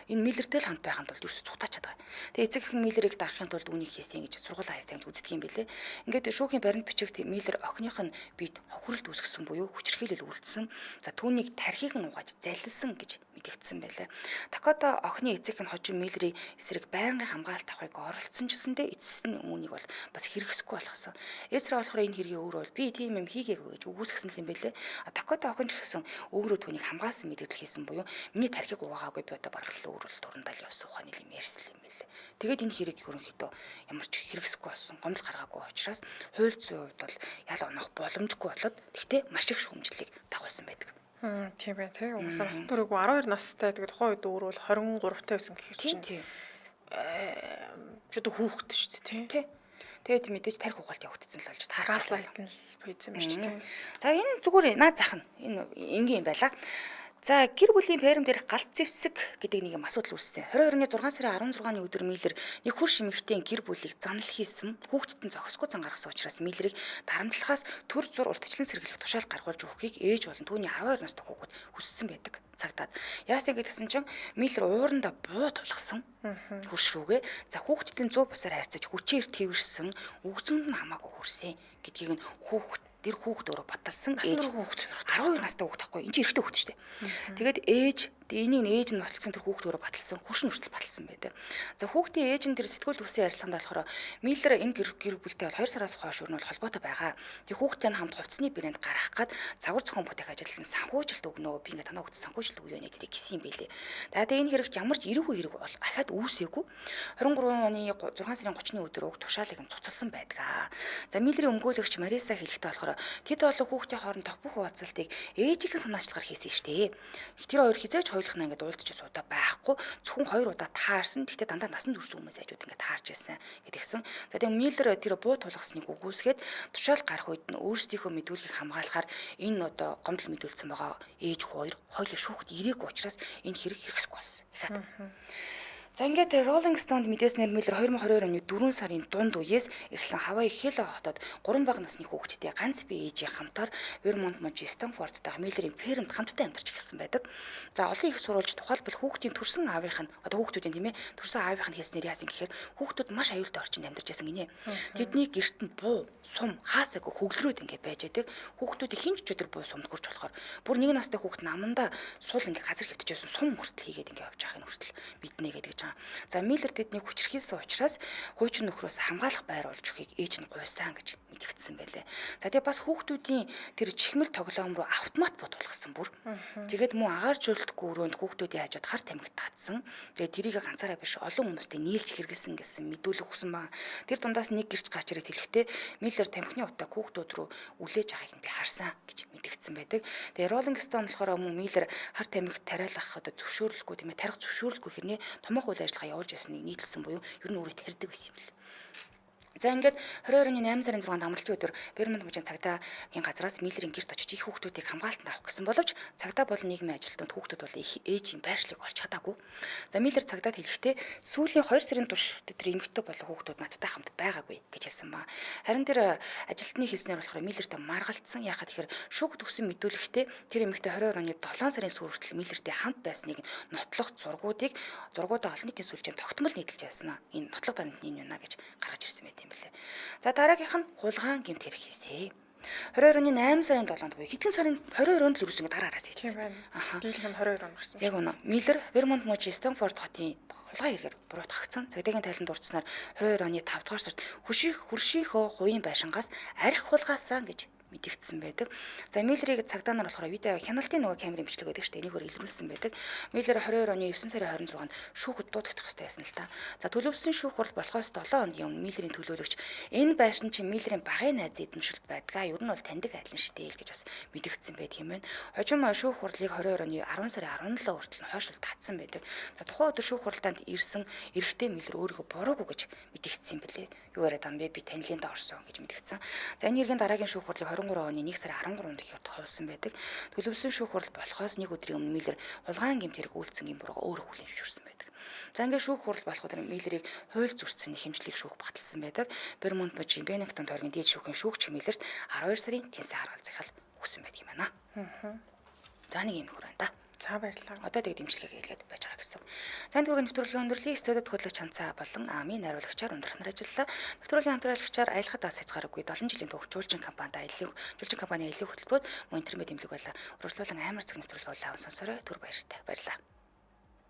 Энэ Миллертэй л хамт байханд бол ерөөсө цухтаачаад байгаа. Тэгээ эцэг их Миллерийг даахын тулд үнийг хийсэн гэж сургуулаа хайсан гэж үздэг юм билэ. Ингээд шүүхийн баримт бичигт Миллер охиных нь бид хохиролд үүсгэсэн буюу хүчирхийлэл үйлдэлсэн. За түүнийг тархийг нь угааж залилсан гэж мэдэгдсэн байлаа. Токота охины эцэг нь хожим Миллерийн эсрэг байнгын хамгаалалт авахыг оролцсон ч гэсэндээ эцэс нь үүнийг бол бас хэрэгсэхгүй болгосон. Эзра болохоор энэ хэргийн өөрөө бол би тийм юм хийгээгүй гэж үгүйсгэсэн юм байлээ. Токота охин ч гэсэн өөрөө түүнийг хамгаалсан мэдээлэл хийсэн буюу миний тархийг угаагаагүй би одоо бараг л өөрөө л дурандаа л явсан ухааны юм ярьсан юм байлээ. Тэгээд энэ хэрэг ерөнхийдөө ямар ч хэрэгсэхгүй болсон, гомдол гаргаагүй учраас хууль зүйн хувьд бол ял онох боломжгүй болоод тэгтээ маш их шүүмжлэлийг дагуулсан байдаг. Тийм бай тий. Угаасаа бас түрүүгүй 12 настай тэгээд тухайн үед өөрөө 23 таа байсан гэхэр чинь. Тийм. Чөдө хүүхэд шүү дээ тий. Тэгээд мэдээж тарих угаалт явагдсан л болж тараслалт нь хийсэн байж тий. За энэ зүгээр наад зах нь энэ энгийн юм байла. За гэр бүлийн ферм дээрх галт зэвсэг гэдэг нэг юм асуудал үүссэн. 22-ны 6 сарын 16-ны өдөр Миллер нэг хурш эмэгтэйн гэр бүлийг занал хийсэн. Хүүхдэд нь зохисгүй зан гаргасан учраас Миллерийг дарамтлахаас төр зур урьдчилан сэргийлэх тушаал гаргуулж өгөхийг ээж болон түүний 12 настай хүүхэд хүссэн байдаг. Цагтаад яасан гэдгсэн чинь Миллер уурандаа буу тулгасан. Хурш рүүгээ за хүүхдэдийн 100 бусаар хайрцаж хүчээр твэрсэн үгзүнд нь хамаагүй хүрсэн гэдгийг нь тэр хүүхд өөрөө баталсан. Ээж хүүхд 12 настай хүүхд тахгүй. Энд чинь эрэгтэй хүүхд шүү дээ. Тэгээд ээж энийг ээж нь баталсан тэр хүүхд өөрөө баталсан. Хуршин хүртэл баталсан байдаг. За хүүхдийн ээж нь тэр сэтгүүл төслийн ярилцлаганд болохоор Миллер энэ гэр бүлтэй бол 2 сараас хойш өрнөл холбоотой байгаа. Тэг хүүхдтэй хамт хувцсны брэнд гаргах гад загвар зохион бүтээх ажилд санхүүжилт өгнө. Би ингээ танаа хүүхд санхүүжилт өгөө нэ тэрийг гисэн юм бэлээ. Тэгээд энэ хэрэгт ямар ч эрэггүй хэрэг бол ахаад үүсээгүй. 23 оны 6 сарын 30-ны өдөр уг тушаалыг нь цуцалсан байдаг. За Миллерийн өмгөөлөгч Мариса хэлэхдээ болохоор тэд болон хүүхдийн хооронд бүх уулзалтыг ээжийнхэн санаачлагаар хийсэн штэ. Тэр хоёр хизээч хоёулахна ингээд уулзч суудаа байхгүй. Зөвхөн 2 удаа таарсан. Тэгтээ дандаа насанд хүрсэн хүмүүс айжууд ингээд таарч ирсэн гэдгсэн. За тэгээ Миллер тэр буу тулгасныг үгүйсгээд тушаал гарах үед нь өөрсдийнхөө мэдүүлгийг хамгаалахаар энэ одоо гомдол мэдүүлсэн байгаа ээж хоёр хоёулаа шүүхт ирээгүй учраас энэ хэрэг хэрэгсэхгүй болсон. Ихад. За ингээд Rolling Stone мэдээснээр Миллер 2022 оны 4 сарын дунд үеэс эхлэн Хавай Хило хотод 3 бага насны хүүхэдтэй ганц бие ээжийн хамтаар Вермонт мужи Стэнфордтайх Миллерийн фермд хамтдаа амьдарч эхэлсэн байдаг. За олон их сурвалж тухайлбал хүүхдийн төрсэн аавынх нь одоо хүүхдүүдийн тийм ээ төрсэн аавынх нь хэлснээр яасан гэхээр хүүхдүүд маш аюултай орчинд амьдарч байсан гинэ. Тэдний гэрт нь буу, сум, хаасаагүй хөглөрөөд ингээд байж байдаг. Хүүхдүүдийг хинч ч өдөр буу сумд хүрч болохоор бүр 1 настай хүүхэд намандаа суул ингээд газар хөвтөжсэн сум хүртэл хийгээд ингээд явж байхын хүртэл биднэ гэдэг. За Миллер тэднийг хүчрхийлсэн учраас хуучин нөхрөөс хамгаалах байр олж өгөхийг ээж нь гуйсан гэж мэдгдсэн байлээ. За тэгээ бас хүүхдүүдийн тэр чихмэл тоглоом руу автомат буу тулгасан бүр. Тэгээд мөн агаар жуулдаггүй өрөөнд хүүхдүүдийн хажууд хар тамхи татсан. Тэгээд тэрийг ганцаараа биш олон хүмүүстэй нийлж хэрэгэлсэн гэсэн мэдүүлэг өгсөн ба. Тэр дундаас нэг гэрч гарч ирээд хэлэхдээ Миллер тамхины утаа хүүхдүүд рүү үлээж байгааг нь би харсан гэж мэдгдсэн байдаг. Тэгээд Rolling Stone болохоор мөн Миллер хар тамхи тариалах одоо зөвшөөрлөхгүй тийм ээ тарих зөвшөөрлөхгүй хэрнээ томоохон үйл ажиллагаа явуулж байсныг нийлсэн буюу ер нь өөрөө тарьдаг байсан юм бэл. За ингээд 22-ны 8 сарын 6-нд амралтын өдөр Вермонт мужийн цагдаагийн газраас Миллерийн гэрт очиж их хүүхдүүдийг хамгаалтанд авах гэсэн боловч цагдаа болон нийгмийн ажилтнууд хүүхдүүд бол ээжийн байршлыг олж чадаагүй. За Миллер цагдаад хэлэхдээ сүүлийн 2 сарын турш тэр эмэгтэй болон хүүхдүүд надтай хамт байгаагүй гэж хэлсэн ба. Харин тэр ажилтны хэлснээр болохоор Миллертэй маргалцсан. Яагаад тэгэхээр шүүгд өгсөн мэдүүлэгтээ тэр эмэгтэй 22 оны 7 сарын сүүр хүртэл Миллертэй хамт байсныг нотлох зургуудаа олон нийтийн сүлжээнд тогтмол нийтэлж байсан. Энэ нотлох баримтны юм байна гэж гаргаж ирсэн байт. За дараагийнх нь хулгайн гэмт хэрэг хийсэн. 22 оны 8 сарын 7-нд буюу хэдхэн сарын 22-нд л ерөөсөө дараараас хийсэн. Дийлэх нь 22 он гарсан. Яг үнэ. Миллер Вермонт мужи Стэнфорд хотын хулгай хэрэгээр буруутгагдсан. Цагдаагийн тайланд дурдсанаар 22 оны 5 дугаар сард хөршийнхөө хувийн байшингаас архи хулгаасан гэж мэдэгдсэн байдаг. За Миллерийг цагдаа нар болохоор видео хяналтын нөгөө камерын бичлэг байдаг шүү дээ. Энийгээр илрүүлсэн байдаг. Миллер 22 оны 9 сарын 26-нд шүүхэд дуудагдах хэрэгтэй байсан л та. За төлөвлөсөн шүүх хурал болохоос 7 хоногийн өмнө Миллерийн төлөөлөгч энэ байшин чинь Миллерийн багын найз эзэмшилт байдгаа. Ер нь бол таньдаг айлан шүү дээ л гэж бас мэдэгдсэн байдаг юм байна. Хожим шүүх хуралыг 22 оны 10 сарын 17 хүртэл хойшлол татсан байдаг. За тухайн өдөр шүүх хуралдаанд ирсэн эрэгтэй Миллер өөрийгөө буруугүй гэж мэдэгдсэн юм билээ. Юу яриад ам бэ? Би танилында орсон гэж мэдэгдсэн. За энэ хэргийн дараагийн шүүх хуралыг 23 оны 1 сарын 13-нд ихээр тохиолсон байдаг. Төлөвлөсөн шүүх хурал болохоос нэг өдрийн өмнө Миллер хулгайн гэмт хэрэг үйлцсэн юм бурууга өөрөө хүлээмжшүүлсэн байдаг. За ингээд шүүх хурал болох өдөр Миллерийг хууль зөрчсөн хэмжлэг шүүх баталсан байдаг. Вермонт мужийн Беннингтон тойргийн дээд шүүхийн шүүгч Миллерт 12 сарын тэнцээ харгал захиал өгсөн байдаг юм байна. За нэг юм хүрэн да. За баярлалаа. Одоо тэг дэмжлэгээ хэлээд байж байгаа гэсэн. Цаанд хүргийн нэвтрүүлгийн өндөрлөлийн студид хөтлөгч Чанцаа болон АМ-ийн найруулагчаар ундрахнаар ажиллалаа. Нэвтрүүлгийн хамтраалагчаар аялахад бас хязгааргүй 7 жилийн турш жуулчин компанид аялын хөтөлбөрөд мөн интернет эмнэлэг байлаа. Урьдчилан амар цаг нэвтрүүлгээ авсан сонсорой түр баяртай. Баярлалаа.